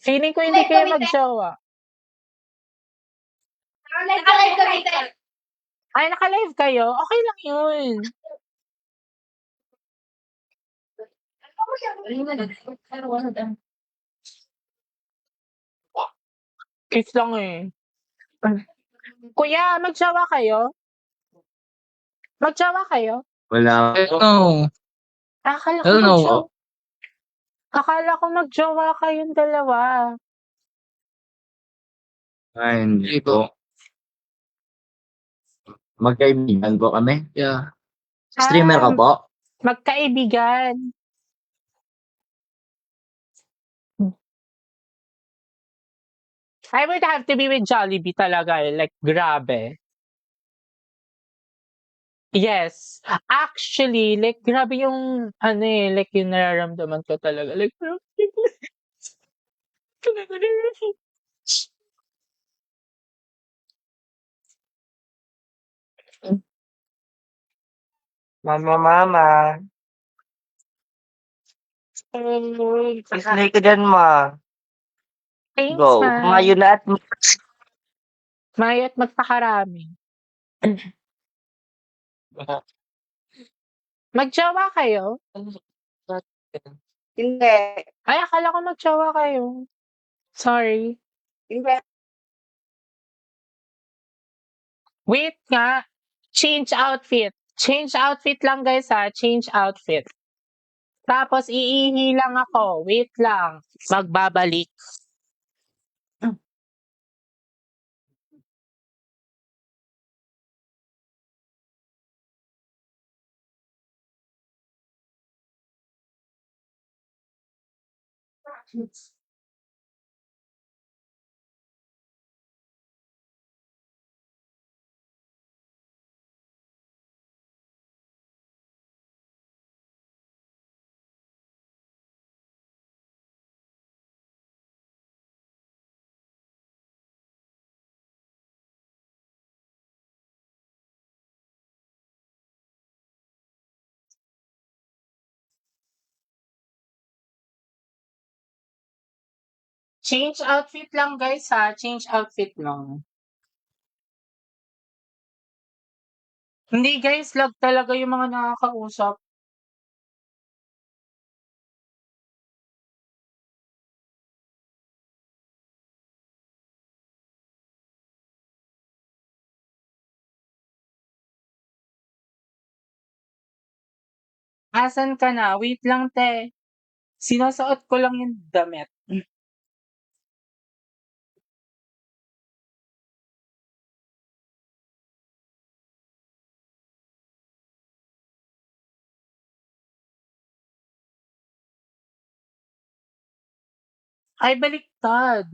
Speaker 6: Feeling ko hindi kayo magjowa. Ay, naka-live kayo? Okay lang yun. Kiss lang eh. Kuya, magjowa kayo? Magjowa kayo?
Speaker 10: Wala. No.
Speaker 6: Akala ko
Speaker 10: Hell no.
Speaker 6: magjowa. Akala ko magjowa kayong dalawa.
Speaker 10: Ay, hindi po. Magkaibigan po kami. Yeah. Streamer ka po?
Speaker 6: Magkaibigan. I would have to be with Jollibee talaga eh. Like, grabe. Yes. Actually, like, grabe yung, ano eh, like, yung nararamdaman ko talaga. Like,
Speaker 3: Mama. Islay ka dyan, ma.
Speaker 6: thanks,
Speaker 3: Go.
Speaker 6: ma.
Speaker 3: Kumayo na at
Speaker 6: Mayo at magpakarami. Mag-jowa kayo?
Speaker 2: Hindi.
Speaker 6: Ay, akala ko mag-jowa kayo. Sorry.
Speaker 2: Hindi.
Speaker 6: Wait nga. Change outfit. Change outfit lang guys ha. Change outfit. Tapos iihi lang ako. Wait lang. Magbabalik. Change outfit lang guys ha. Change outfit lang. Hindi guys, lag talaga yung mga nakakausap. Asan ka na? Wait lang te. Sinusuot ko lang yung damit. Ay, baliktad.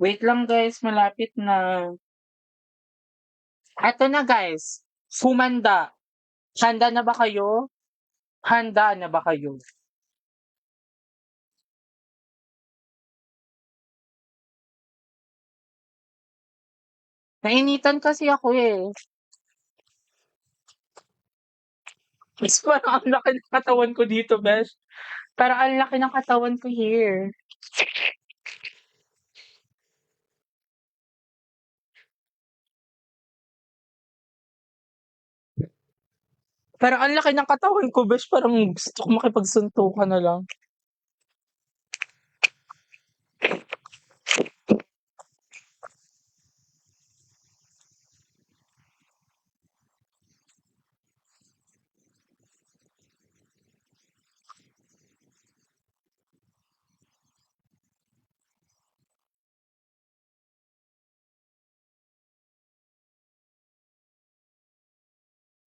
Speaker 6: Wait lang guys, malapit na. Eto na guys. Humanda. Handa na ba kayo? Handa na ba kayo? Nainitan kasi ako eh. Mas parang ang laki ng katawan ko dito, besh. Parang ang laki ng katawan ko here. Parang ang laki ng katawan ko, besh. Parang gusto ko makipagsuntukan na lang.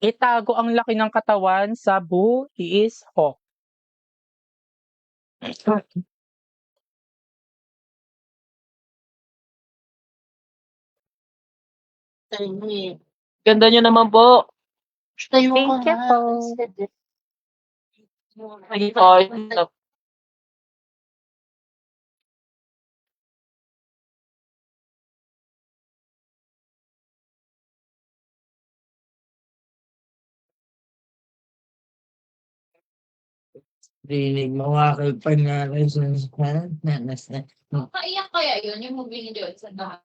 Speaker 6: Itago ang laki ng katawan sa buhis hawk.
Speaker 7: Ganda nyo naman po.
Speaker 2: Tayo
Speaker 6: Thank
Speaker 2: ka
Speaker 6: you
Speaker 2: nga.
Speaker 6: po.
Speaker 7: Ay,
Speaker 10: Rinig mo nga kay pangalan sa nanas na.
Speaker 2: Kaiyak kaya yun, yung movie ni Joel sa bahay.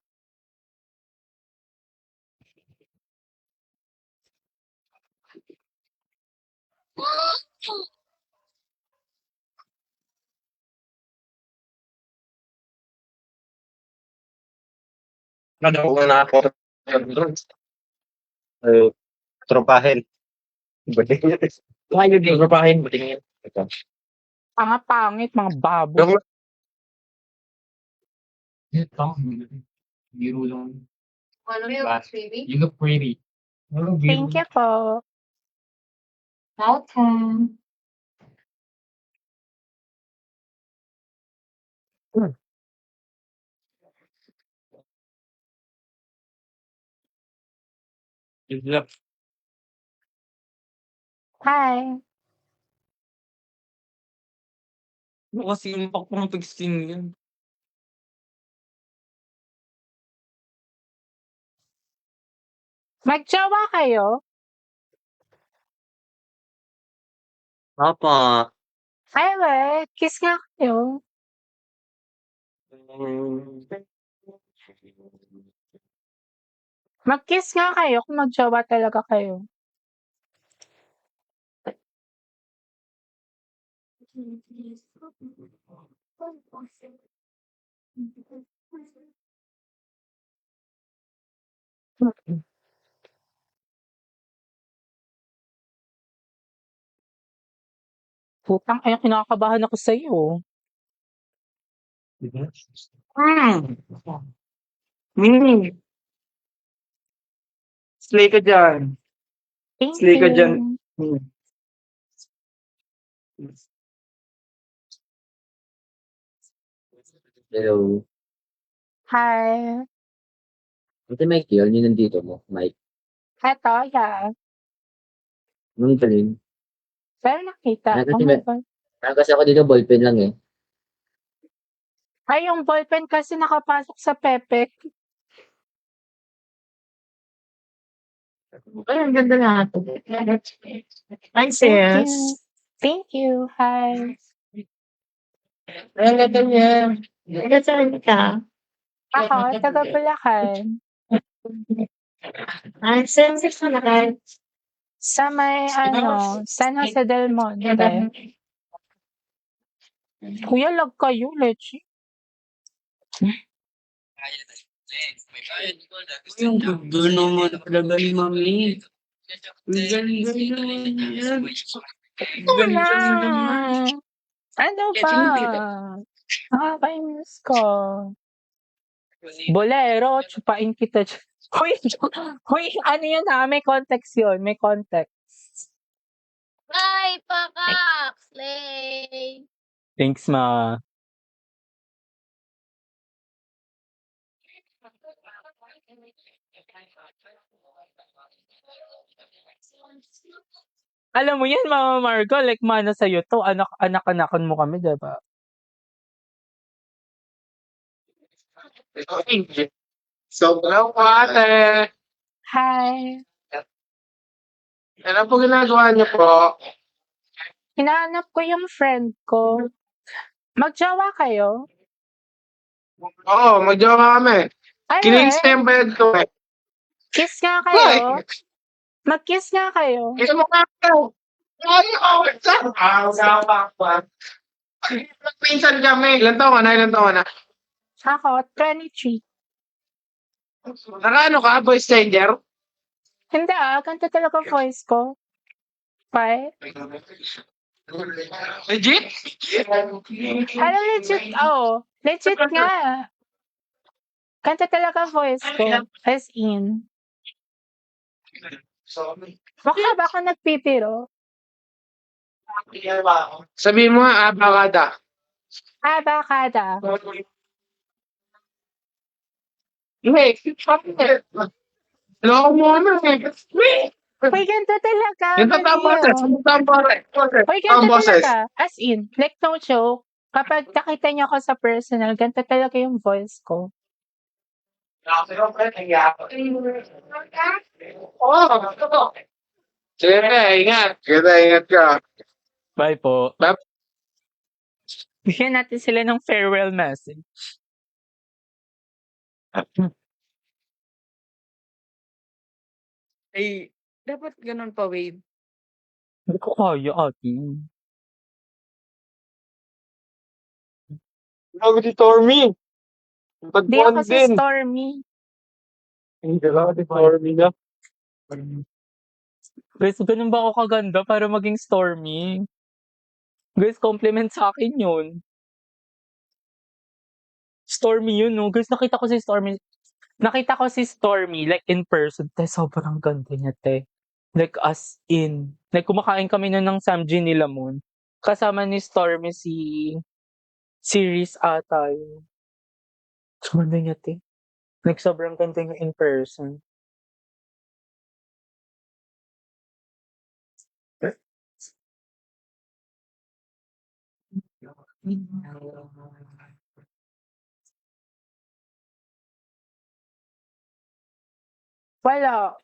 Speaker 3: Ano ko na ako doon. Tropahin. Bating. Kaya din. Tropahin. Batingin. Ito.
Speaker 6: Mga pangit, mga babo.
Speaker 10: Biro lang.
Speaker 2: Ano yung baby?
Speaker 10: You look pretty.
Speaker 6: Thank you po.
Speaker 2: Welcome.
Speaker 9: Good luck.
Speaker 2: Hi.
Speaker 9: Ano kasi yung pakpang texting yan?
Speaker 6: Mag-jowa kayo?
Speaker 3: Papa.
Speaker 6: Ay, we. Kiss nga kayo. Mag-kiss nga kayo kung mag-jowa talaga kayo. Putang ina, kinakabahan ako sa'yo.
Speaker 3: Slay ka dyan.
Speaker 6: Thank
Speaker 3: Slay ka dyan.
Speaker 6: you.
Speaker 10: Hello.
Speaker 6: Hi.
Speaker 10: Ate Mike yun, yun nandito mo, Mike.
Speaker 6: Eto, yeah.
Speaker 10: Nung galing.
Speaker 6: Pero nakita.
Speaker 10: Kasi
Speaker 6: Oh my God.
Speaker 10: kasi ako dito, ballpen lang eh.
Speaker 6: Ay, yung ballpen kasi nakapasok sa Pepe.
Speaker 3: Ay, ang ganda na ito. Hi,
Speaker 6: Thank you.
Speaker 3: sis.
Speaker 6: Thank you. Hi.
Speaker 3: Ang ganda niya. Saan ka?
Speaker 6: Ako, taga Bulacan.
Speaker 3: Ay, saan ka na?
Speaker 6: Sa may, San Jose del Monte. Kuya, lag kayo, Lechi.
Speaker 9: Yung ganda naman talaga ni Mami. Ang ganda naman yan.
Speaker 6: Wala. Ano ba? Nakakainis ko. Bolero, chupain kita. Hoy, ano yun may context yun. May context.
Speaker 2: Bye, pakak. Slay.
Speaker 1: Thanks, ma. Alam mo yan, Mama Margo, like mana sa'yo to. Anak-anakan mo kami, diba?
Speaker 3: Sobrang ate.
Speaker 6: Hi.
Speaker 3: Ano po ginagawa niyo po?
Speaker 6: Hinahanap ko yung friend ko. Magjowa kayo?
Speaker 3: Oo, magjowa kami.
Speaker 6: Ay,
Speaker 3: Kinilis na yung bayad ko eh.
Speaker 6: kiss nga kayo. Mag-kiss nga kayo.
Speaker 3: Gusto mo nga ako. Magpinsan kami. Ilan taon ka na?
Speaker 6: Ako, 23.
Speaker 3: Nakaano ka? Boy stranger?
Speaker 6: Hindi ganito talaga voice ko. Bye.
Speaker 3: Legit?
Speaker 6: Ano legit? Legit nga. Ganito talaga voice ko. As in. Baka ba ako nagpipiro?
Speaker 3: Sabihin mo nga, abakada.
Speaker 6: Abakada.
Speaker 3: Loko mo ano eh.
Speaker 6: Uy, ganito talaga.
Speaker 3: Yung totoong boses.
Speaker 6: Uy, ganito talaga. As in, like no joke. Kapag nakita niyo ako sa personal, ganito talaga yung voice ko.
Speaker 3: Sige, ingat. Ingat ka.
Speaker 1: Bye po.
Speaker 3: Bye.
Speaker 1: Bigyan natin sila ng farewell message.
Speaker 8: Ay, dapat ganun pa, Wave.
Speaker 1: Hindi ko kaya, ate.
Speaker 3: Bago si Stormy.
Speaker 6: Hindi ako si Stormy.
Speaker 3: Hindi ako si Stormy na.
Speaker 1: Guys, ganun ba ako kaganda para maging Stormy? Guys, compliment sa akin yun. Stormy yun, no? Guys, nakita ko si Stormy, like, in person. Te, sobrang ganda niya, te. Like, as in. Like, kumakain kami nun ng Samji nila Moon. Kasama ni Stormy si Riz ata yun. Ganda niya, te. Like, sobrang ganda niya in person.
Speaker 6: Wala.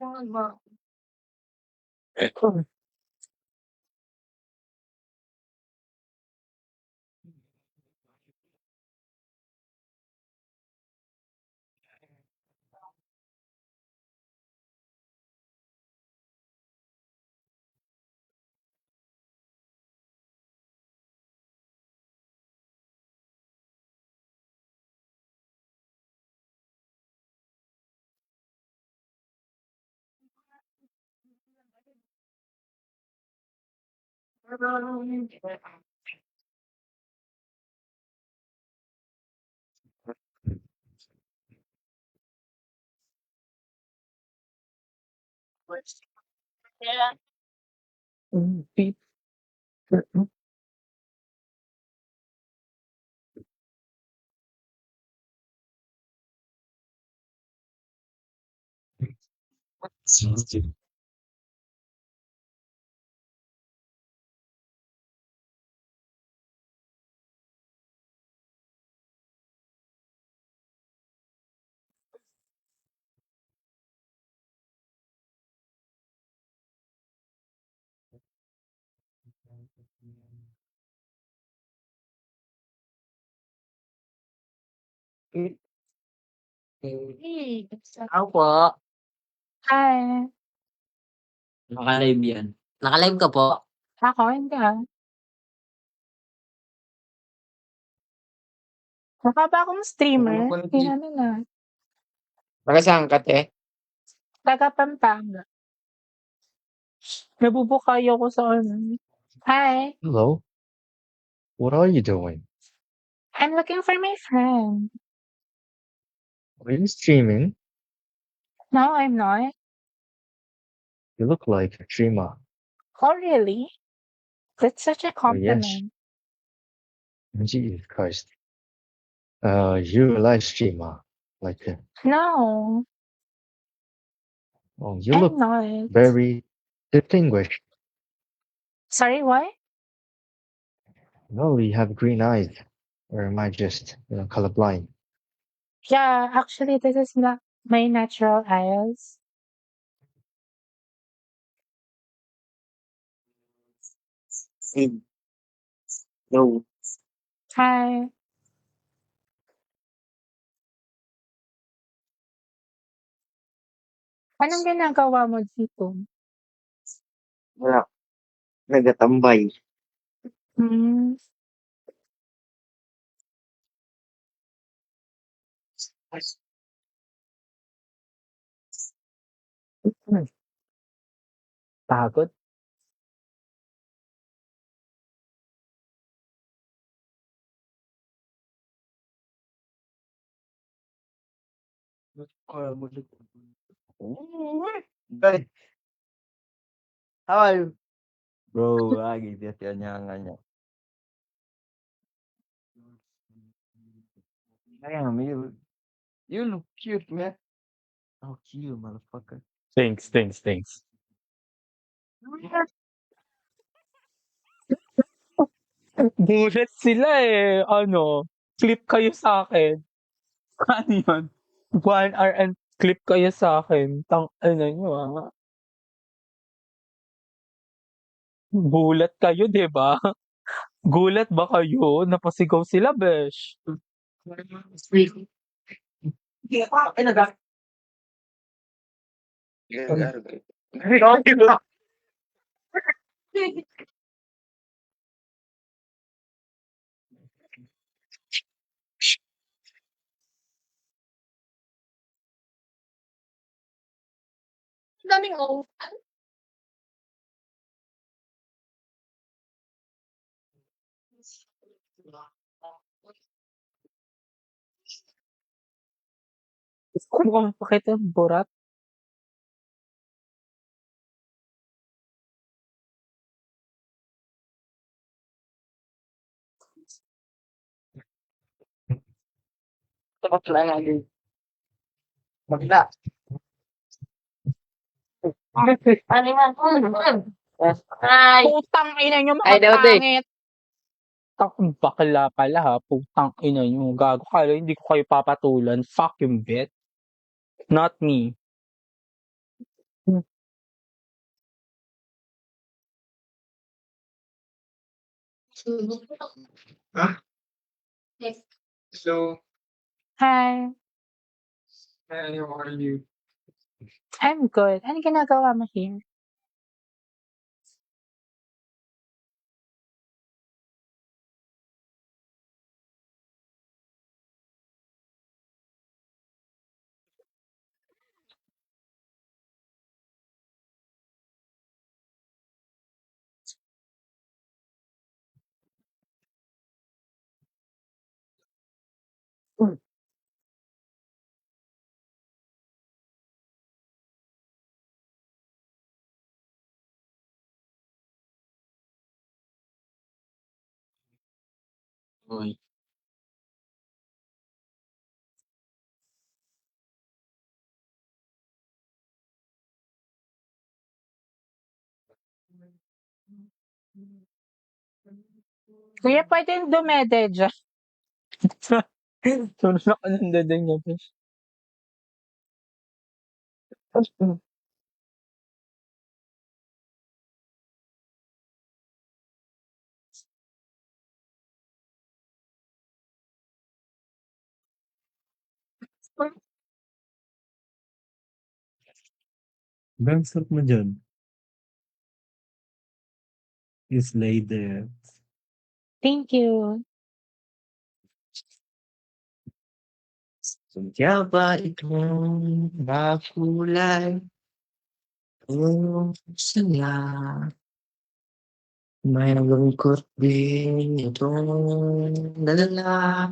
Speaker 6: Pip.
Speaker 9: Ako po.
Speaker 6: Hi.
Speaker 9: Naka-live yan. Naka-live ka po?
Speaker 6: Ako, hindi Mukha ba akong streamer? Hinano na.
Speaker 10: Taga saan ka, te?
Speaker 6: Taga Pampanga. Nabubukay ako sa ano. Hi.
Speaker 13: Hello. What are you doing?
Speaker 6: I'm looking for my friend.
Speaker 13: Are you streaming?
Speaker 6: No, I'm not.
Speaker 13: You look like a streamer.
Speaker 6: Oh, really? That's such a
Speaker 13: Oh, yes.
Speaker 6: compliment.
Speaker 13: Jesus Christ. You're a live streamer. Like,
Speaker 6: No,
Speaker 13: oh, you
Speaker 6: I'm
Speaker 13: look
Speaker 6: not.
Speaker 13: very distinguished.
Speaker 6: Sorry, what?
Speaker 13: No, you have green eyes. Or am I just, colorblind?
Speaker 6: Yeah, actually, this is not my natural eyes.
Speaker 10: No.
Speaker 6: Hi. Anong ginagawa mo dito?
Speaker 10: Wala. Nagatambay.
Speaker 6: Hmm.
Speaker 1: Pagod.
Speaker 10: Good. How are you?
Speaker 5: Bro, lagi dia kanya. Damn, you look cute, man. Oh, cute, motherfucker.
Speaker 1: Thanks. Gulat sila ano, clip kayo sa akin. Ano yun? 1 hour and clip kayo sa akin. Ano nyo Gulat kayo, 'di ba? Gulat ba kayo? Napasigaw sila, besh.
Speaker 2: Daming O.
Speaker 1: Gusto ko mukhang pakita Borat.
Speaker 10: Tapos lang lagi. Magna.
Speaker 2: Ano yan? Hi.
Speaker 6: Putang ina nyo,
Speaker 10: Ay,
Speaker 6: mga
Speaker 10: Dote.
Speaker 6: pangit.
Speaker 1: Bakla pala ha, putang ina niyo, gago akala hindi ko kayo papatulan, fuck yung bet, not me. Hmm.
Speaker 12: Huh? Hello.
Speaker 6: Hi,
Speaker 12: Hey, how are you?
Speaker 6: I'm good. Ano ginagawa mo here?
Speaker 9: Uy.
Speaker 6: Kuya, pwedeng dumede diyan.
Speaker 1: Sunod ako ng dede niya, besh.
Speaker 11: Ben, stop mo dyan. Just lay there.
Speaker 6: Thank you.
Speaker 10: Sadya ba itong makulay? O saya? May lungkot din itong dala.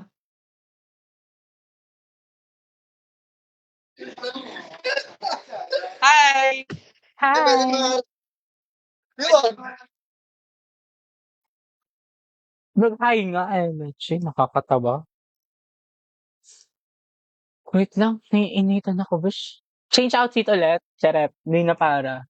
Speaker 8: Hi!
Speaker 6: Hi.
Speaker 1: Nag-hi nga eh, Meche, nakakatawa. Wait lang, naiinitan ako, besh. Change outfit ulit, charot, hindi na para.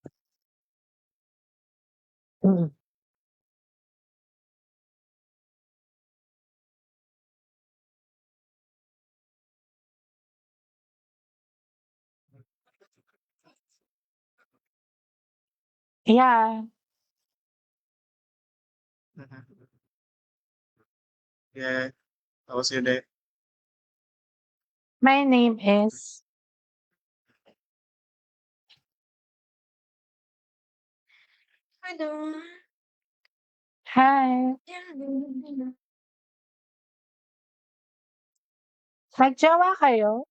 Speaker 6: Yeah.
Speaker 12: Yeah. How was your day?
Speaker 6: My name is
Speaker 2: Hello.
Speaker 6: Hi. Magjowa kayo?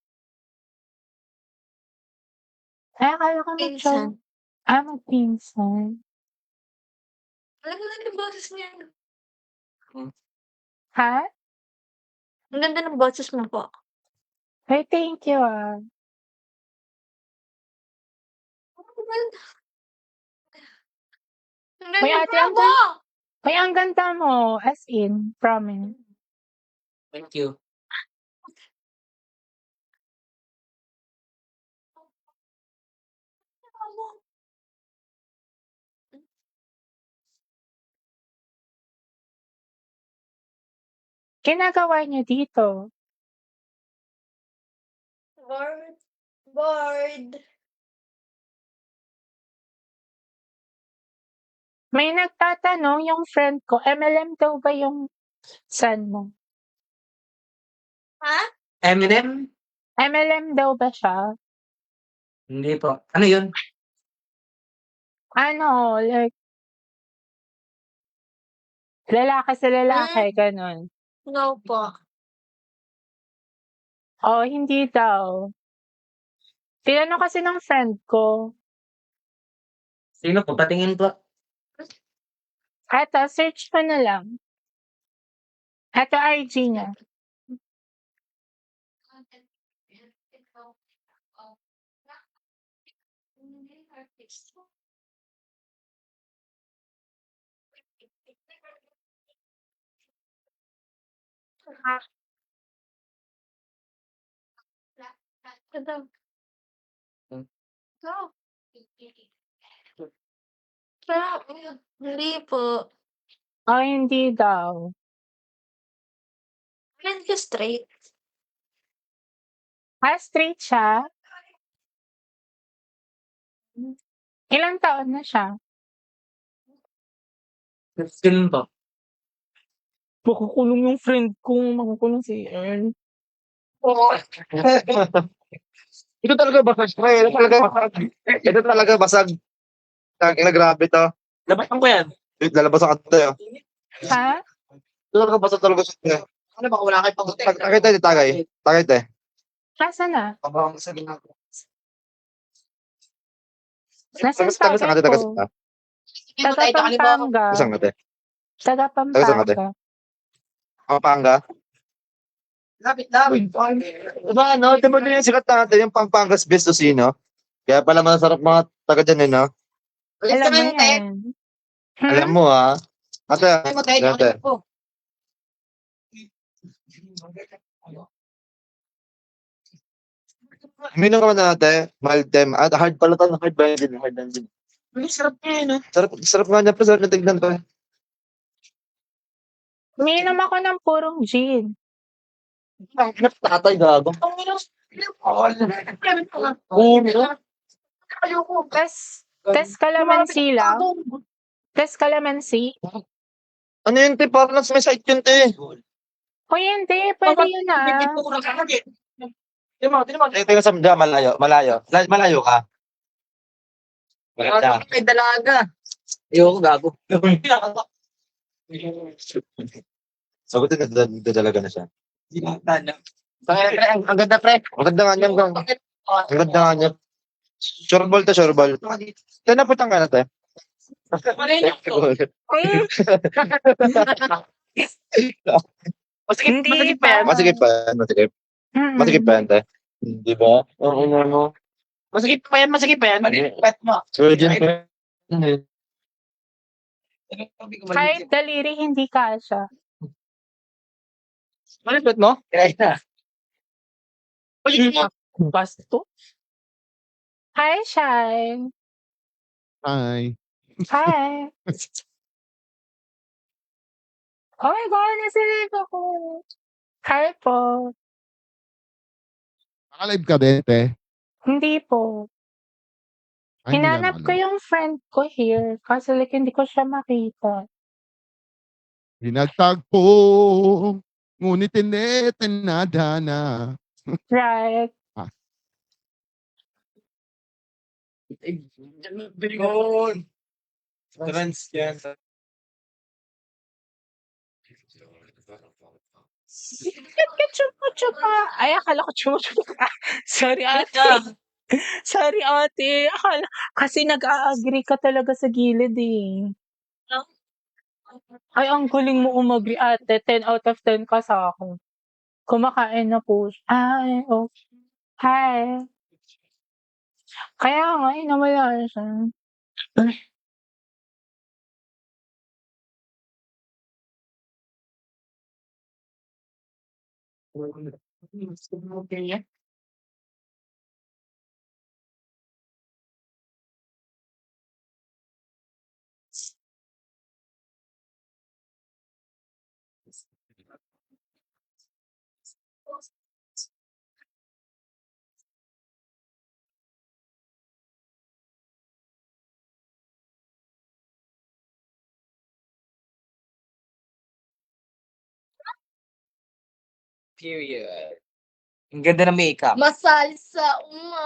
Speaker 6: Ay, akala ko magjowa.
Speaker 2: Pinsan.
Speaker 6: Magpinsan.
Speaker 2: Alam mo lang yung boses niya.
Speaker 6: Ha?
Speaker 2: Ang ganda ng boses mo po.
Speaker 6: Ay, thank you ah.
Speaker 2: Ang
Speaker 6: Hoy,
Speaker 2: ganda
Speaker 6: ate, ang
Speaker 2: mo!
Speaker 6: Hoy, ang ganda mo. As in, promise.
Speaker 9: Thank you.
Speaker 6: Ginagawa niyo dito?
Speaker 2: Bored. Bored.
Speaker 6: May nagtatanong yung friend ko, MLM daw ba yung son mo?
Speaker 2: Ha?
Speaker 9: Eminem?
Speaker 6: MLM daw ba siya?
Speaker 9: Hindi po. Ano yun?
Speaker 6: Ano, like, lalaki sa lalaki, ganun.
Speaker 2: No po.
Speaker 6: Oh, hindi daw. Tinanong kasi ng friend ko.
Speaker 9: Sino po? Patingin po.
Speaker 6: Eto, search mo na lang. Eto, IG niya.
Speaker 2: Ito. Ito. Hindi po.
Speaker 6: Oh, hindi daw.
Speaker 2: Friend ka straight.
Speaker 6: Straight siya? Ilang taon na siya?
Speaker 5: Ganun ba?
Speaker 1: Makukulong yung friend ko, makukulong si Earl.
Speaker 3: Ito talaga basag, pre. Ito talaga basag. Ito talaga basag. Tangina, grabe to.
Speaker 7: Labasan ko yan.
Speaker 3: Lalabas ako tayo.
Speaker 6: Ha?
Speaker 3: Ito talaga basag talaga siya.
Speaker 7: Ano ba, wala kayo pang
Speaker 3: Tagay tayo, tagay. Tagay tayo.
Speaker 6: Nasaan na?
Speaker 3: Pabawang sabi na ako.
Speaker 6: Nasaan
Speaker 3: Tagas
Speaker 6: tagay
Speaker 3: nga tayo, tagas
Speaker 6: ko?
Speaker 3: nga.
Speaker 6: Taga Pampanga.
Speaker 3: Tagas nga tayo.
Speaker 6: Taga
Speaker 3: Tagas nga tayo.
Speaker 6: Pampanga.
Speaker 3: Pampanga.
Speaker 7: Lapit lang.
Speaker 3: Diba ano, diba din yung sikat natin, yung Pampangas Best Tocino? Kaya pala masarap mga taga dyan, no?
Speaker 6: Alam mo yan.
Speaker 3: Alam mo, ha? Ate, ate. Minum ka ba na ate? Mild dem. Hard pala to. Hard ba yun? Hard lang din.
Speaker 7: Sarap niya yun,
Speaker 3: Sarap nga niya. Sarap na tignan to.
Speaker 6: Umiinom ako ng purong gin.
Speaker 3: Tatay gago.
Speaker 6: Test calamansi lang. Test calamansi.
Speaker 3: Ano yun, te? Parang may site yun, te.
Speaker 6: O hindi, pwede yun
Speaker 3: Teka, sa malayo. Malayo ka. Maganda.
Speaker 7: May dalaga. Ayoko, gago.
Speaker 3: Sagutin na dadalaga na siya.
Speaker 7: Ang ganda, pre.
Speaker 3: Ang ganda nga niya. Ang ganda nga niya. Sureball to, sureball. Te, naputang ka na, te.
Speaker 6: Hindi pa.
Speaker 3: Masigip pa yan, masigip. Masigip pa yan, te. Di ba? Oo, ano.
Speaker 7: Masakit pa yan. Pet mo.
Speaker 3: Virgin pa.
Speaker 6: Kahit daliri, hindi kasha.
Speaker 7: Ano pet mo? Kaya na.
Speaker 1: Basto?
Speaker 6: Hi, Shine.
Speaker 12: Hi.
Speaker 6: Hi. Oh my God, nasilip ako. Hi po.
Speaker 12: Nakalive ka din, te.
Speaker 6: Hindi po.
Speaker 12: Ay, hindi
Speaker 6: Hinanap
Speaker 12: ka
Speaker 6: ko
Speaker 12: nakalive.
Speaker 6: yung friend ko here. Kasi like, hindi ko siya makita.
Speaker 12: Pinagtagpo, ngunit hindi tinadhana.
Speaker 6: Right.
Speaker 7: Bigon. Trans yan.
Speaker 6: Chupa. Ay, akala ko chupa ka. Sorry, ate. Sorry, ate. Kasi nag-a-agree ka talaga sa gilid eh. Ay, ang galing mo umagri, ate. 10 out of 10 ka sa akin. Kumakain na po siya. Ay, okay. Hi. Kaya nga, nawala siya.
Speaker 7: Period. Ang ganda ng makeup.
Speaker 2: Masalsa.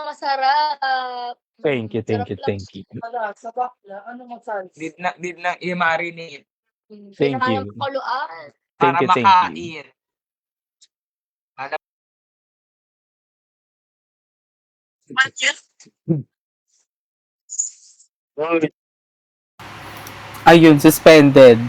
Speaker 2: Masarap.
Speaker 1: Thank you, thank you, thank you.
Speaker 7: Sa bakla, ano masalsa? Did na i-marinate.
Speaker 1: Thank
Speaker 2: Kaya
Speaker 1: you.
Speaker 2: pakuluan.
Speaker 1: Thank
Speaker 7: Para
Speaker 1: you, thank you.
Speaker 7: makain.
Speaker 1: Ayun, suspended.